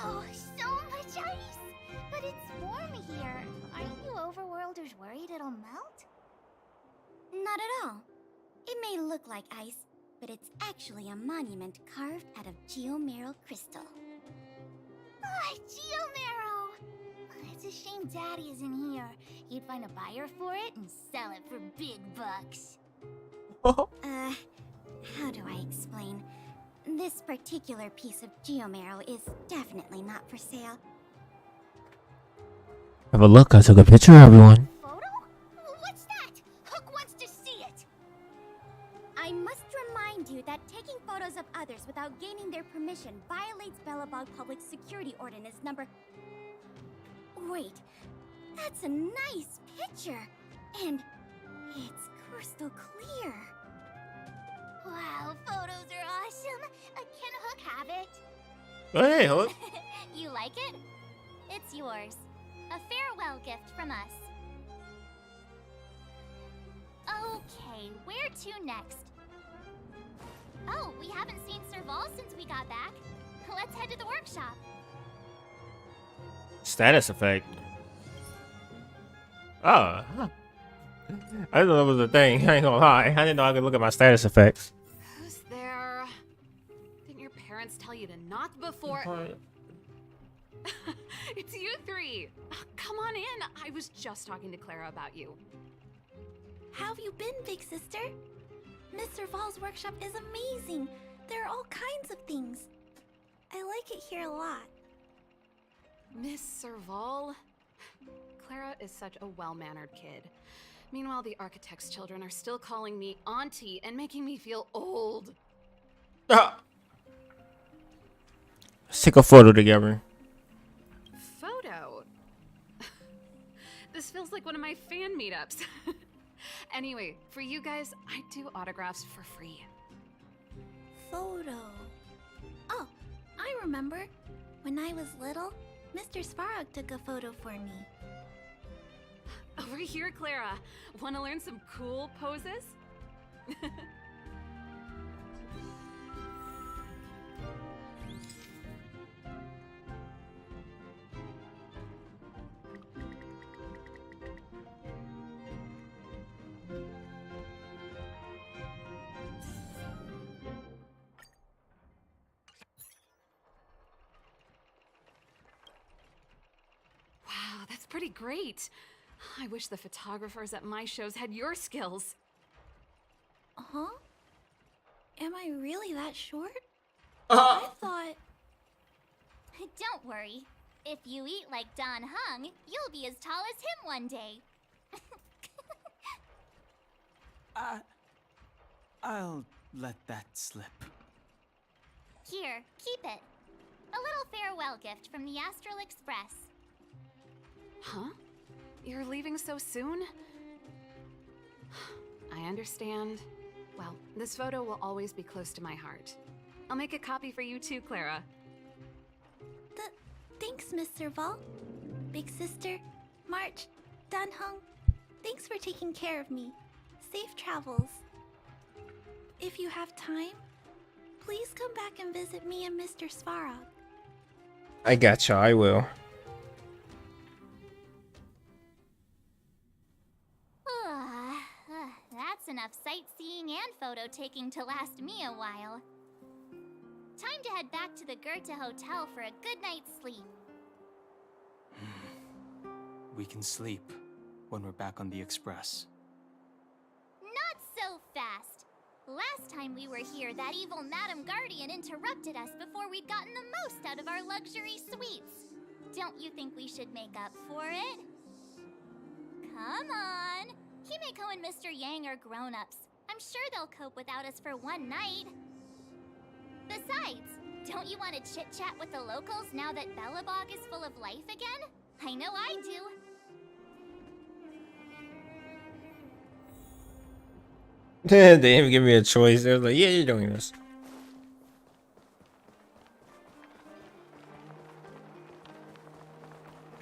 Whoa, so much ice! But it's warm here. Aren't you overworlders worried it'll melt? Not at all. It may look like ice, but it's actually a monument carved out of geomeral crystal. Ah, Geomarrow! It's a shame Daddy isn't here. He'd find a buyer for it and sell it for big bucks. How do I explain? This particular piece of geomarrow is definitely not for sale. Have a look. I took a picture, everyone. Photo? What's that? Hook wants to see it! I must remind you that taking photos of others without gaining their permission violates Belobog Public Security Ordinance number... Wait, that's a nice picture! And it's crystal clear. Wow, photos are awesome. Can Hook have it? Hey, Hook. You like it? It's yours. A farewell gift from us. Okay, where to next? Oh, we haven't seen Serval since we got back. Let's head to the workshop. Status effect. Oh. Huh. I didn't know that was a thing. I ain't gonna lie. I didn't know I could look at my status effects. Who's there? Didn't your parents tell you to knock before? It's you three. Come on in. I was just talking to Clara about you. How have you been, big sister? Mr. Val's workshop is amazing. There are all kinds of things. I like it here a lot. Miss Serval? Clara is such a well-mannered kid. Meanwhile, the architect's children are still calling me auntie and making me feel old. Let's take a photo together. Photo? This feels like one of my fan meetups. Anyway, for you guys, I do autographs for free. Photo. Oh, I remember. When I was little, Mr. Svarog took a photo for me. Over here, Clara. Want to learn some cool poses? Wow, that's pretty great. I wish the photographers at my shows had your skills. Huh? Am I really that short? I thought... Don't worry. If you eat like Don Hung, you'll be as tall as him one day. I'll let that slip. Here, keep it. A little farewell gift from the Astral Express. Huh? You're leaving so soon? I understand. Well, this photo will always be close to my heart. I'll make a copy for you too, Clara. Thanks, Miss Serval. Big sister, March, Dunhung. Thanks for taking care of me. Safe travels. If you have time, please come back and visit me and Mr. Svarog. I gotcha, I will. That's enough sightseeing and photo taking to last me a while. Time to head back to the Goethe Hotel for a good night's sleep. We can sleep when we're back on the Express. Not so fast. Last time we were here, that evil Madam Guardian interrupted us before we'd gotten the most out of our luxury suites. Don't you think we should make up for it? Come on. Himeko and Mr. Yang are grown-ups. I'm sure they'll cope without us for one night. Besides, don't you want to chit-chat with the locals now that Belobog is full of life again? I know I do. They didn't even give me a choice. They're like, yeah, you're doing this.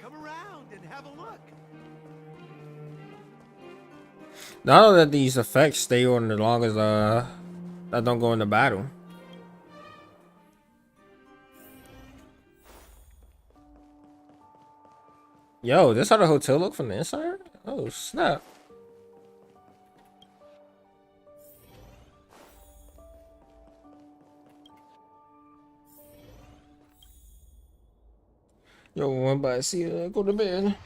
Come around and have a look. Now that these effects stay on as long as that don't go into battle. Yo, this how the hotel look from the inside? Oh snap. Yo, one by see go to bed.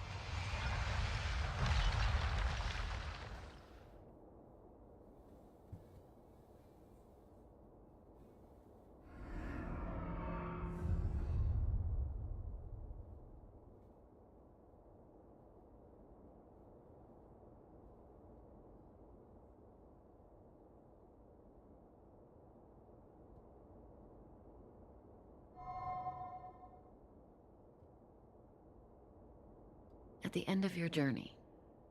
At the end of your journey,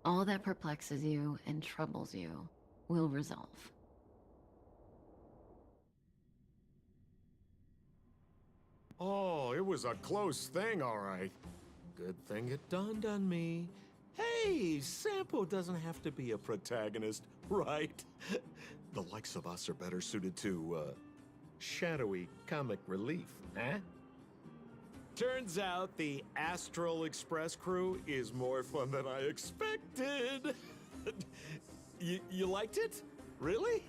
all that perplexes you and troubles you will resolve. Oh, it was a close thing, all right. Good thing it dawned on me. Hey, Sampo doesn't have to be a protagonist, right? The likes of us are better suited to, shadowy comic relief, huh? Turns out the Astral Express crew is more fun than I expected. You liked it? Really?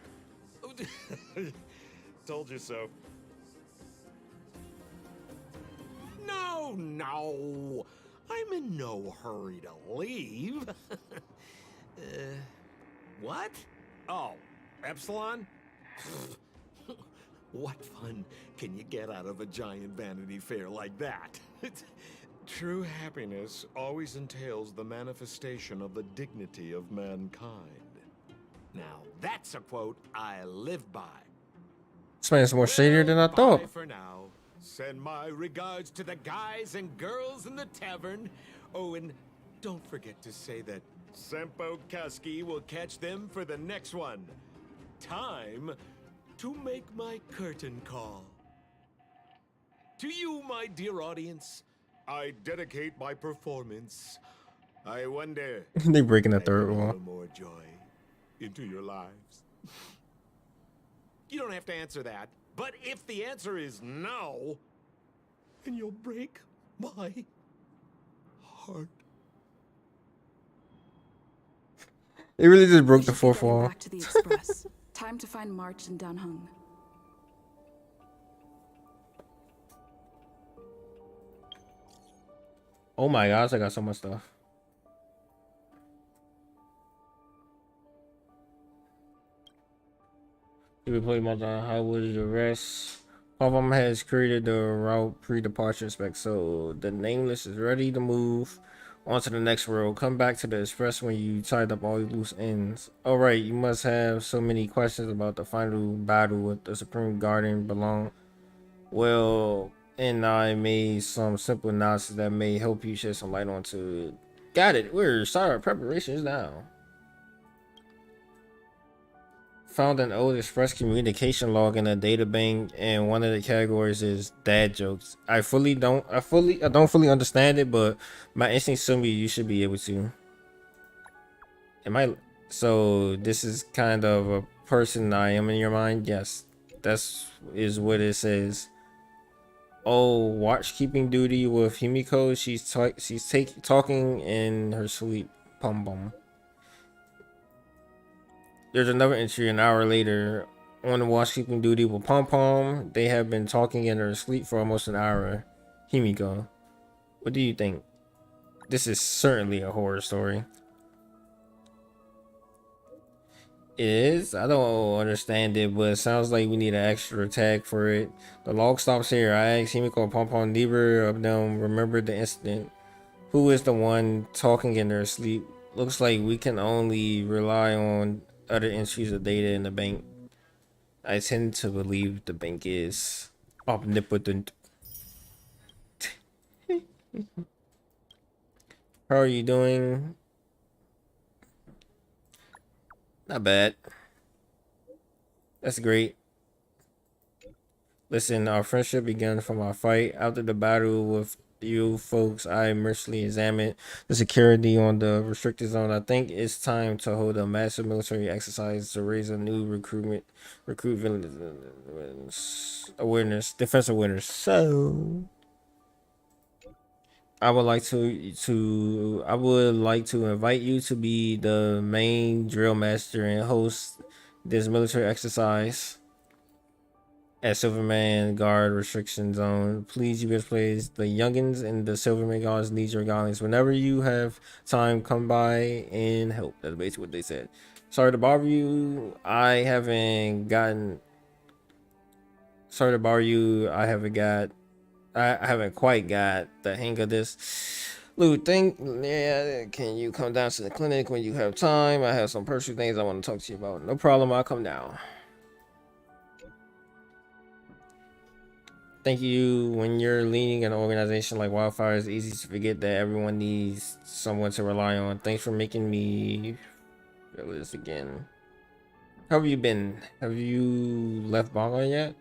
Told you so. No. I'm in no hurry to leave. What? Oh, Epsilon? What fun can you get out of a giant Vanity Fair like that? True happiness always entails the manifestation of the dignity of mankind. Now, that's a quote I live by. This man's more shadier than I thought. Bye for now. Send my regards to the guys and girls in the tavern. Oh, and don't forget to say that Sempo Kasky will catch them for the next one. Time to make my curtain call. To you, my dear audience, I dedicate my performance. I wonder. They breaking the third a wall. little more joy into your lives. You don't have to answer that, but if the answer is no, then you'll break my heart. It really just broke We the should be fourth getting wall. back to the Express. Time to find March and Dunhung. Oh my gosh, I got so much stuff. You play multi how was the rest? Pop-Up has created the route pre-departure spec, so the nameless is ready to move on to the next road. Come back to the express when you tied up all your loose ends. Alright, you must have so many questions about the final battle with the Supreme Guardian belong. Well, and I made some simple analysis that may help you shed some light onto it. Got it. We're starting preparations now. Found an old Express communication log in a data bank, and one of the categories is dad jokes. I don't fully understand it, but my instincts tell me you should be able to. So this is kind of a person I am in your mind? Yes, is what it says. Oh, watch keeping duty with Himiko. She's talking in her sleep. Pum pum. There's another entry an hour later. On the watchkeeping duty with Pom Pom. They have been talking in her sleep for almost an hour. Himiko. What do you think? This is certainly a horror story. It is? I don't understand it, but it sounds like we need an extra tag for it. The log stops here. I asked Himiko and Pom Pom, neither of them remembered the incident. Who is the one talking in their sleep? Looks like we can only rely on other entries of data in the bank. I tend to believe the bank is omnipotent. How are you doing? Not bad. That's great. Listen, our friendship began from our fight. After the battle with you folks, I mercilessly examined the security on the restricted zone. I think it's time to hold a massive military exercise to raise a new defense awareness. So I would like to invite you to be the main drill master and host this military exercise at Silverman Guard Restriction Zone. Please, you best plays the youngins and the Silverman Guards need your guidance. Whenever you have time, come by and help. That's basically what they said. Sorry to bother you. I haven't quite got the hang of this loot thing. Yeah, can you come down to the clinic when you have time? I have some personal things I want to talk to you about. No problem, I'll come down. Thank you. When you're leading an organization like Wildfire, it's easy to forget that everyone needs someone to rely on. Thanks for making me feel this again. How have you been? Have you left Bonga yet?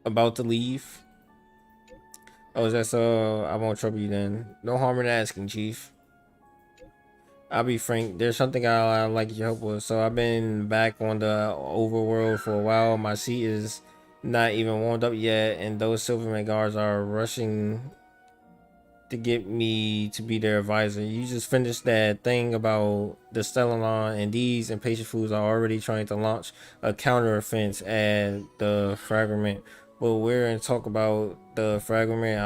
About to leave? Oh, is that so? I won't trouble you then. No harm in asking, Chief. I'll be frank, there's something I'd like your help with. So I've been back on the overworld for a while. My seat is not even warmed up yet, and those Silverman guards are rushing to get me to be their advisor. You just finished that thing about the Stellan, and these impatient fools are already trying to launch a counter-offense at the fragment. But we're in talk about the fragment.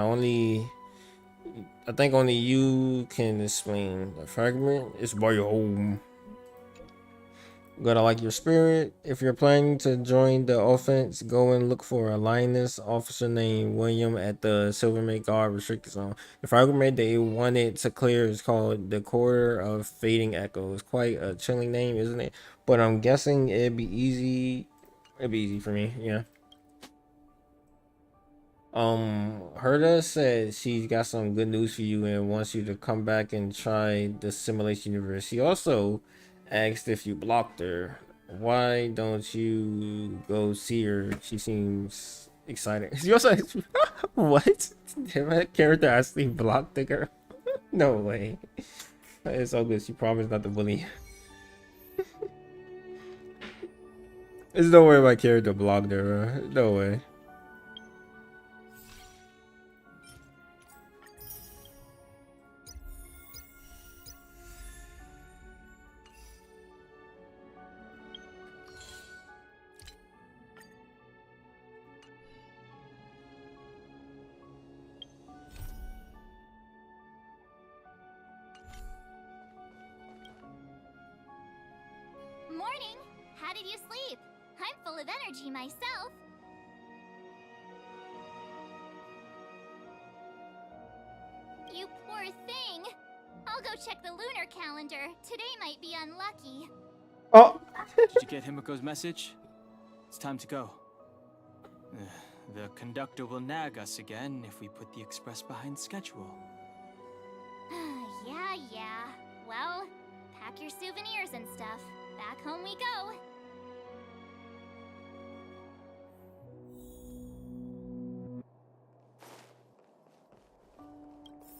I think only you can explain the fragment. It's by your home. Gonna like your spirit. If you're planning to join the offense, go and look for a lioness officer named William at the Silvermate Guard restricted zone. The fragment they wanted to clear is called the Quarter of Fading Echoes. Quite a chilling name, isn't it? But I'm guessing it'd be easy. It'd be easy for me, yeah. Herda said she's got some good news for you and wants you to come back and try the simulation universe. She also asked if you blocked her. Why don't you go see her? She seems excited. She also asked, what? Did my character actually blocked the girl? No way. It's all good. She promised not to bully. There's no way my character blocked her. No way. Morning! How did you sleep? I'm full of energy myself. You poor thing. I'll go check the lunar calendar. Today might be unlucky. Oh! Did you get Himiko's message? It's time to go. The conductor will nag us again if we put the express behind schedule. Yeah. Well, pack your souvenirs and stuff. Back home we go.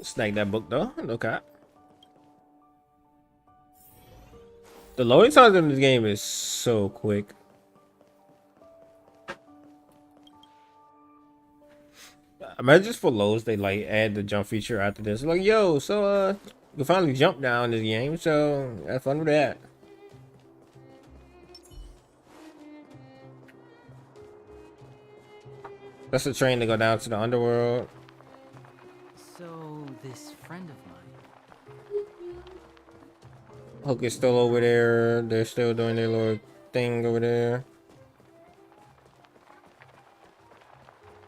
Snag that book though. No cap. The loading times in this game is so quick. Imagine just for loads they like add the jump feature after this. Like, yo, so you can finally jump down this game, so have fun with that. That's the train to go down to the underworld. So, this friend of mine. Hook is still over there. They're still doing their little thing over there.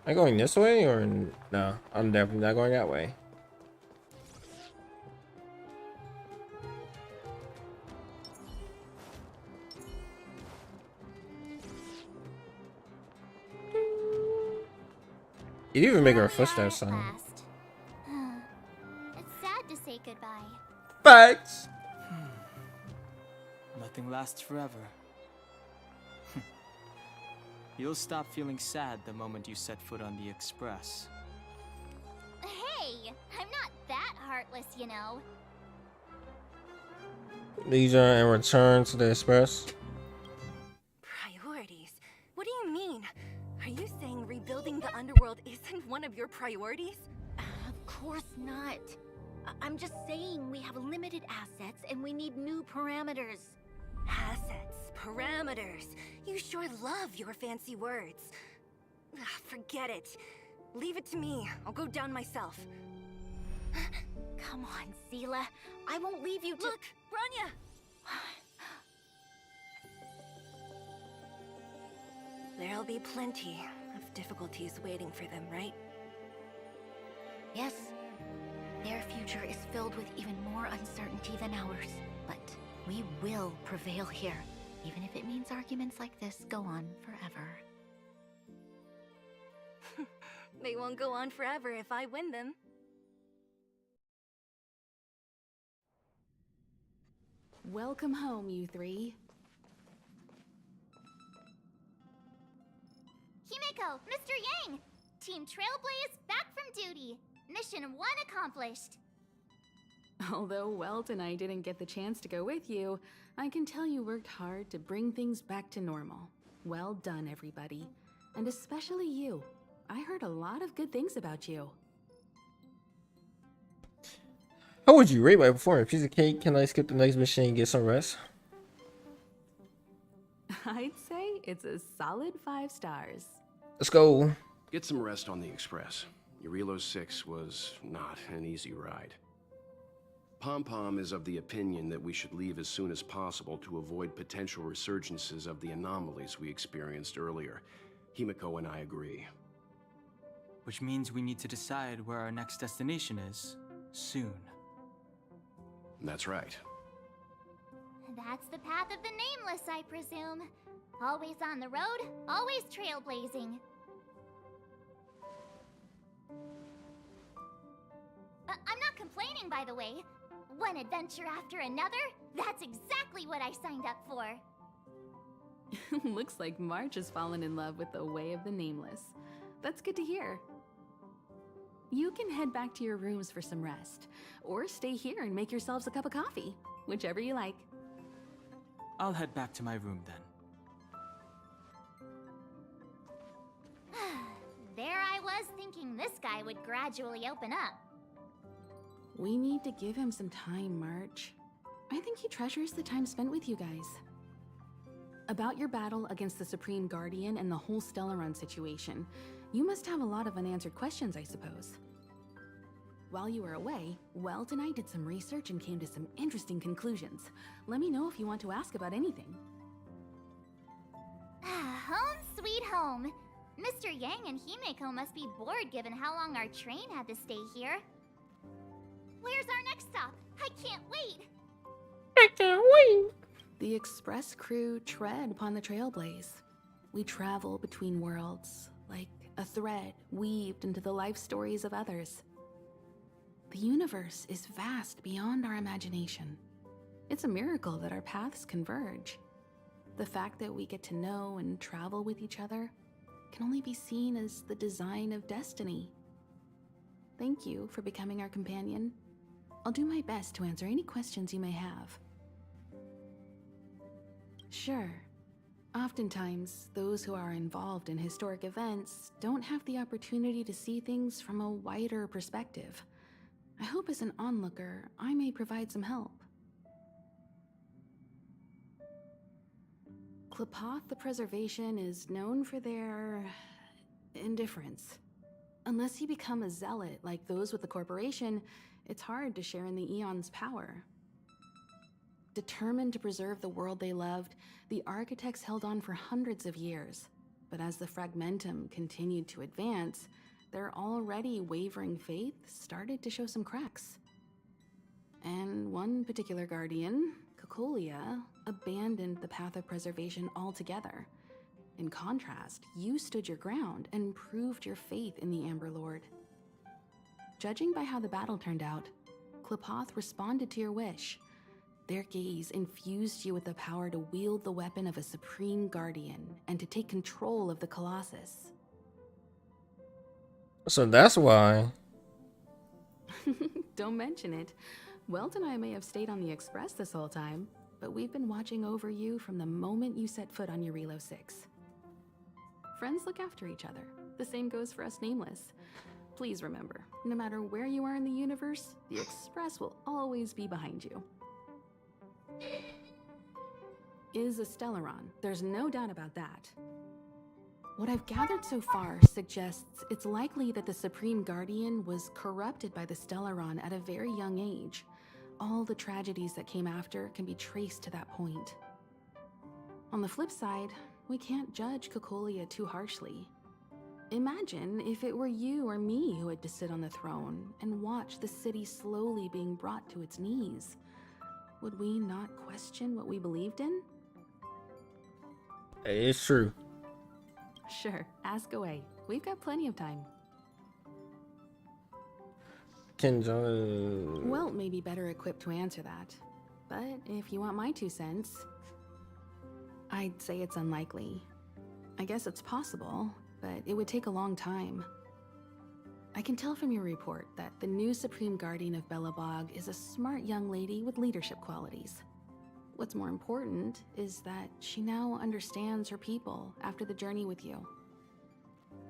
Am I going this way or no? I'm definitely not going that way. You didn't even make her footsteps sound. It's sad to say goodbye. Facts. Nothing lasts forever. You'll stop feeling sad the moment you set foot on the express. Hey, I'm not that heartless, you know. Leisure and return to the express. Priorities? What do you mean? Are you saying rebuilding the underworld isn't one of your priorities? Of course not. I'm just saying we have limited assets and we need new parameters. Assets, parameters. You sure love your fancy words. Ugh, forget it. Leave it to me. I'll go down myself. Come on, Seela. I won't leave you to— Look, Branya! There'll be plenty of difficulties waiting for them, right? Yes. Their future is filled with even more uncertainty than ours. But we will prevail here, even if it means arguments like this go on forever. They won't go on forever if I win them. Welcome home, you three. Himiko, Mr. Yang! Team Trailblaze back from duty. Mission 1 accomplished. Although Welt and I didn't get the chance to go with you, I can tell you worked hard to bring things back to normal. Well done, everybody. And especially you. I heard a lot of good things about you. How would you rate my performance? Piece of cake. Can I skip the next mission and get some rest? I'd say it's a solid 5 stars. Let's go. Get some rest on the express. Eurilo 6 was not an easy ride. Pom-Pom is of the opinion that we should leave as soon as possible to avoid potential resurgences of the anomalies we experienced earlier. Himiko and I agree. Which means we need to decide where our next destination is, soon. That's right. That's the path of the Nameless, I presume. Always on the road, always trailblazing. I'm not complaining, by the way. One adventure after another, that's exactly what I signed up for. Looks like March has fallen in love with the way of the Nameless. That's good to hear. You can head back to your rooms for some rest, or stay here and make yourselves a cup of coffee, whichever you like. I'll head back to my room then. There I was thinking this guy would gradually open up. We need to give him some time, March. I think he treasures the time spent with you guys. About your battle against the Supreme Guardian and the whole Stellaron situation, you must have a lot of unanswered questions, I suppose. While you were away, Welt and I did some research and came to some interesting conclusions. Let me know if you want to ask about anything. Home sweet home. Mr. Yang and Himeko must be bored given how long our train had to stay here. Where's our next stop? I can't wait! I can't wait! The Express crew tread upon the Trailblaze. We travel between worlds, like a thread weaved into the life stories of others. The universe is vast beyond our imagination. It's a miracle that our paths converge. The fact that we get to know and travel with each other can only be seen as the design of destiny. Thank you for becoming our companion. I'll do my best to answer any questions you may have. Sure. Oftentimes, those who are involved in historic events don't have the opportunity to see things from a wider perspective. I hope as an onlooker, I may provide some help. Qlipoth the Preservation is known for their indifference. Unless you become a zealot like those with the corporation, it's hard to share in the Eon's power. Determined to preserve the world they loved, the architects held on for hundreds of years. But as the Fragmentum continued to advance, their already wavering faith started to show some cracks. And one particular guardian, Cocolia, abandoned the path of preservation altogether. In contrast, you stood your ground and proved your faith in the Amber Lord. Judging by how the battle turned out, Qlipoth responded to your wish. Their gaze infused you with the power to wield the weapon of a supreme guardian and to take control of the Colossus. So that's why. Don't mention it. Welt and I may have stayed on the Express this whole time, but we've been watching over you from the moment you set foot on Eurilo 6. Friends look after each other. The same goes for us Nameless. Please remember, no matter where you are in the universe, the Express will always be behind you. Is a Stellaron, there's no doubt about that. What I've gathered so far suggests it's likely that the Supreme Guardian was corrupted by the Stellaron at a very young age. All the tragedies that came after can be traced to that point. On the flip side, we can't judge Cocolia too harshly. Imagine if it were you or me who had to sit on the throne and watch the city slowly being brought to its knees. Would we not question what we believed in? It's true. Sure, ask away. We've got plenty of time. Kenjo. Welt may be better equipped to answer that. But if you want my 2 cents, I'd say it's unlikely. I guess it's possible, but it would take a long time. I can tell from your report that the new Supreme Guardian of Belobog is a smart young lady with leadership qualities. What's more important is that she now understands her people after the journey with you.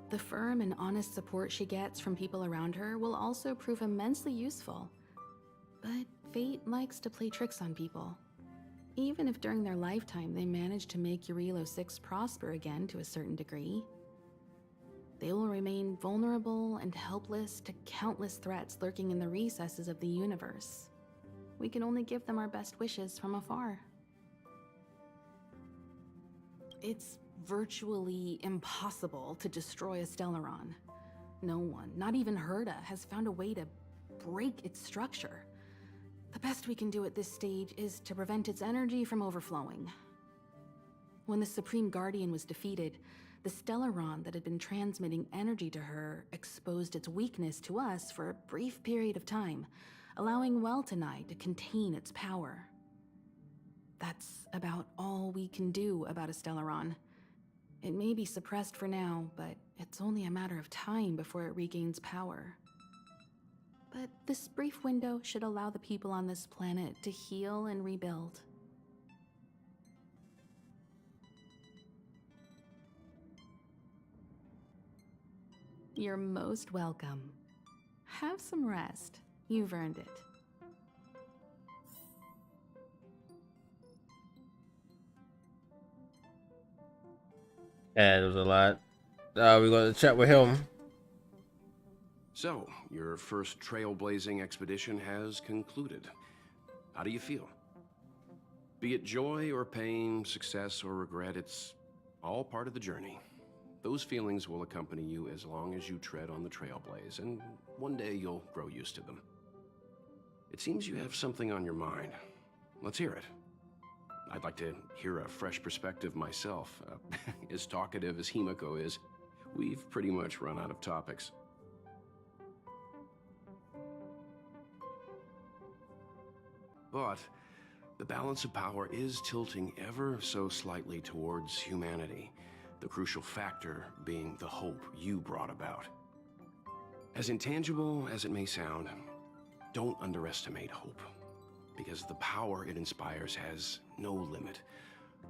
The firm and honest support she gets from people around her will also prove immensely useful. But fate likes to play tricks on people. Even if during their lifetime they manage to make Eurilo 6 prosper again to a certain degree, they will remain vulnerable and helpless to countless threats lurking in the recesses of the universe. we can only give them our best wishes from afar. It's virtually impossible to destroy a Stellaron. No one, not even Herda, has found a way to break its structure. The best we can do at this stage is to prevent its energy from overflowing. When the Supreme Guardian was defeated, the Stellaron that had been transmitting energy to her exposed its weakness to us for a brief period of time, allowing Weltanite to contain its power. That's about all we can do about a Stellaron. It may be suppressed for now, but it's only a matter of time before it regains power. But this brief window should allow the people on this planet to heal and rebuild. You're most welcome. Have some rest. You've earned it. Yeah, there was a lot. We're going to chat with him. So, your first trailblazing expedition has concluded. How do you feel? Be it joy or pain, success or regret, it's all part of the journey. Those feelings will accompany you as long as you tread on the trailblaze, and one day you'll grow used to them. It seems you have something on your mind. Let's hear it. I'd like to hear a fresh perspective myself. As talkative as Himiko is, we've pretty much run out of topics. But the balance of power is tilting ever so slightly towards humanity, the crucial factor being the hope you brought about. As intangible as it may sound, don't underestimate hope, because the power it inspires has no limit.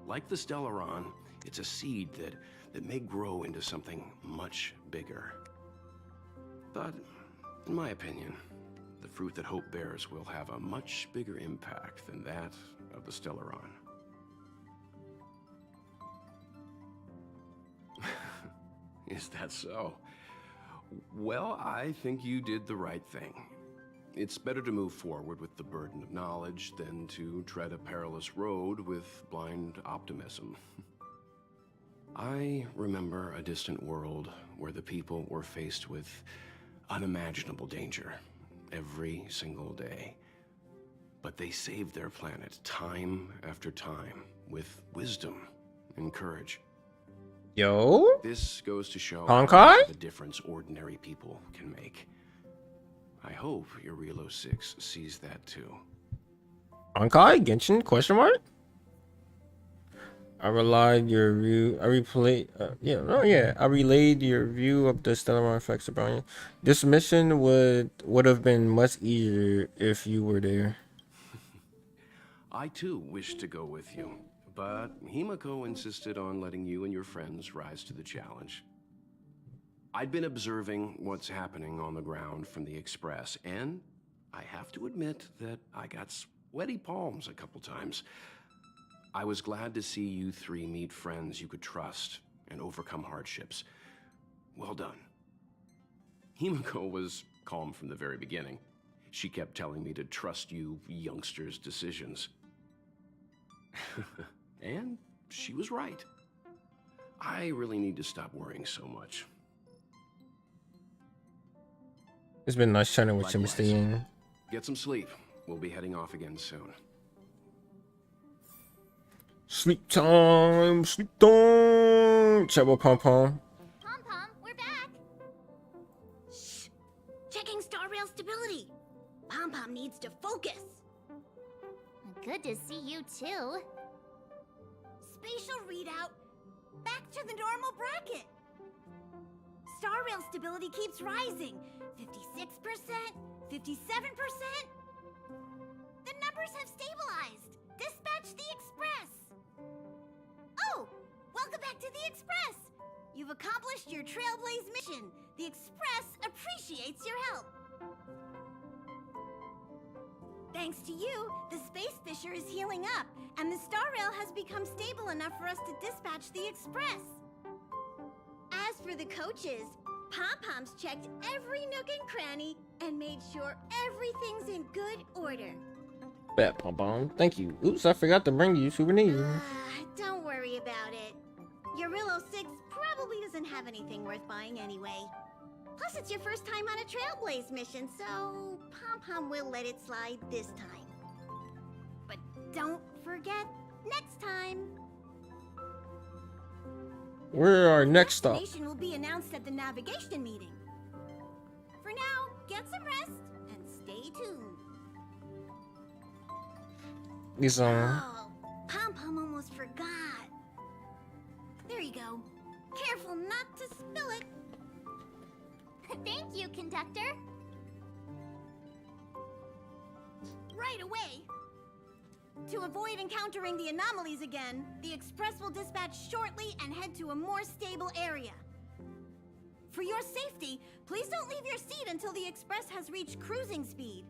Like the Stellaron, it's a seed that may grow into something much bigger. But, in my opinion, the fruit that hope bears will have a much bigger impact than that of the Stellaron. Is that so? Well, I think you did the right thing. It's better to move forward with the burden of knowledge than to tread a perilous road with blind optimism. I remember a distant world where the people were faced with unimaginable danger every single day. But they saved their planet time after time with wisdom and courage. Yo? This goes to show Honkai? the difference ordinary people can make. I hope your Relo 6 sees that too. Honkai? Genshin? Question mark? I relayed your view. I relayed your view of the Stellaron effects of Bronya. This mission would have been much easier if you were there. I too wish to go with you, but Himiko insisted on letting you and your friends rise to the challenge. I'd been observing what's happening on the ground from the Express, and I have to admit that I got sweaty palms a couple times. I was glad to see you three meet friends you could trust and overcome hardships. Well done. Himiko was calm from the very beginning. She kept telling me to trust you youngsters' decisions. And she was right. I really need to stop worrying so much. It's been nice chatting with you, Mr. Yin. Get some sleep. We'll be heading off again soon. Sleep time, sleep time. Chat with Pom Pom. Pom-Pom, we're back. Shh. Checking star rail stability. Pom-Pom needs to focus. Good to see you too. Spatial readout. Back to the normal bracket. Star rail stability keeps rising. 56%, 57%. The numbers have stabilized. Dispatch the Express. Oh, welcome back to the Express. You've accomplished your Trailblaze mission. The Express appreciates your help. Thanks to you, the Space Fisher is healing up, and the Star Rail has become stable enough for us to dispatch the Express. As for the coaches, Pom-Pom's checked every nook and cranny and made sure everything's in good order. Bet, Pom Pom. Thank you. Oops, I forgot to bring you souvenirs. Don't worry about it. Your Rillo 6 probably doesn't have anything worth buying anyway. Plus, it's your first time on a Trailblaze mission, so Pom Pom will let it slide this time. But don't forget, next time. Where are our next stop? Destination will be announced at the navigation meeting. For now, get some rest and stay tuned. These Oh, Pom Pom almost forgot. There you go. Careful not to spill it. Thank you, conductor. Right away. To avoid encountering the anomalies again, the Express will dispatch shortly and head to a more stable area. For your safety, please don't leave your seat until the Express has reached cruising speed.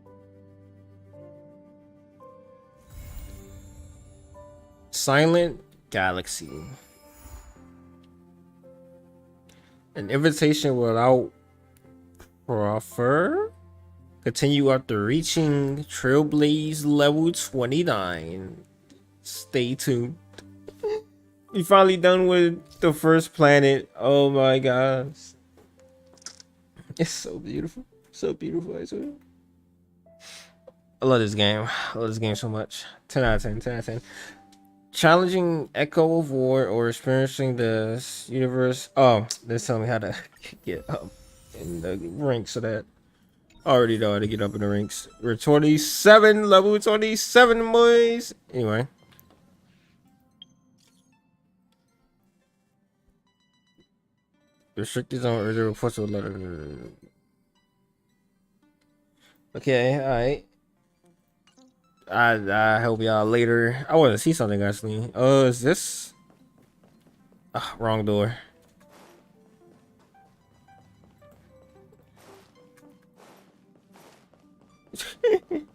Silent Galaxy. An invitation without proffer. Continue after reaching Trailblaze level 29. Stay tuned. We finally done with the first planet. Oh my gosh. It's so beautiful. So beautiful, I swear. I love this game. I love this game so much. 10 out of 10. 10 out of 10. Challenging Echo of War or experiencing the universe. Oh, they're telling me how to get up in the ranks so that I already know how to get up in the ranks. We're 27, level 27, boys. Anyway. Restricted zone or reports of letter. Okay, alright. I help y'all later. I want to see something actually. Oh, is this? Wrong door.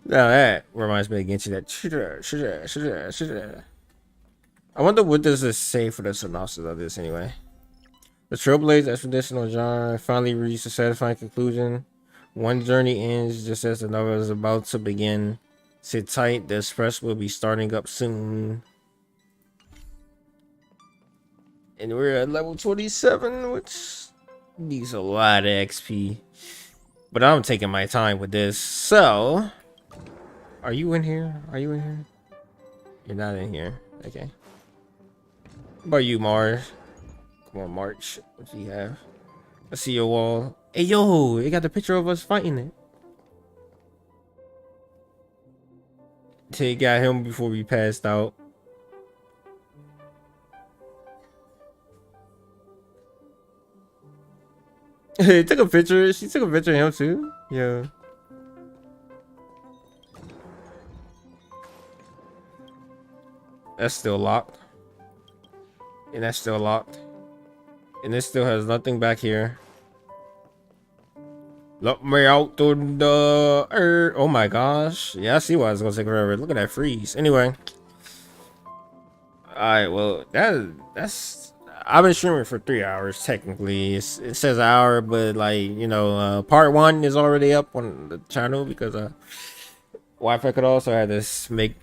Now that reminds me against you that. I wonder what does this say for the synopsis of this anyway. The Trailblaze expedition genre finally reached a satisfying conclusion. One journey ends just as another is about to begin. Sit tight, the Express will be starting up soon. And we're at level 27, which needs a lot of XP. But I'm taking my time with this. So, are you in here? Are you in here? You're not in here. Okay. What about you, Mars? Come on, March. What do you have? I see your wall. Hey, yo, it got the picture of us fighting it. They got him before we passed out. He took a picture. She took a picture of him too. Yeah. That's still locked. And that's still locked. And this still has nothing back here. Let me out to the earth. Oh my gosh. Yeah, I see why it's gonna take forever. Look at that freeze. Anyway. Alright, well, that's I've been streaming for 3 hours technically. It says an hour, but like, you know, part 1 is already up on the channel because Wi-Fi could also have this make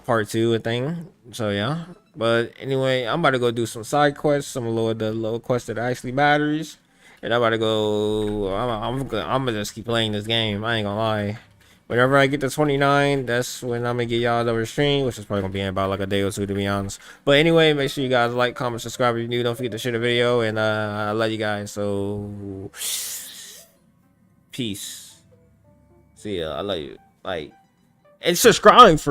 part 2 a thing. So yeah. But anyway, I'm about to go do some side quests, some little quests that actually matters. And I'm about to go. I'm gonna just keep playing this game. I ain't gonna lie. Whenever I get to 29, that's when I'm gonna get y'all another stream, which is probably gonna be in about like a day or two, to be honest. But anyway, make sure you guys like, comment, subscribe if you're new. Don't forget to share the video, and I love you guys. So peace. See ya. I love you. Like, and subscribe for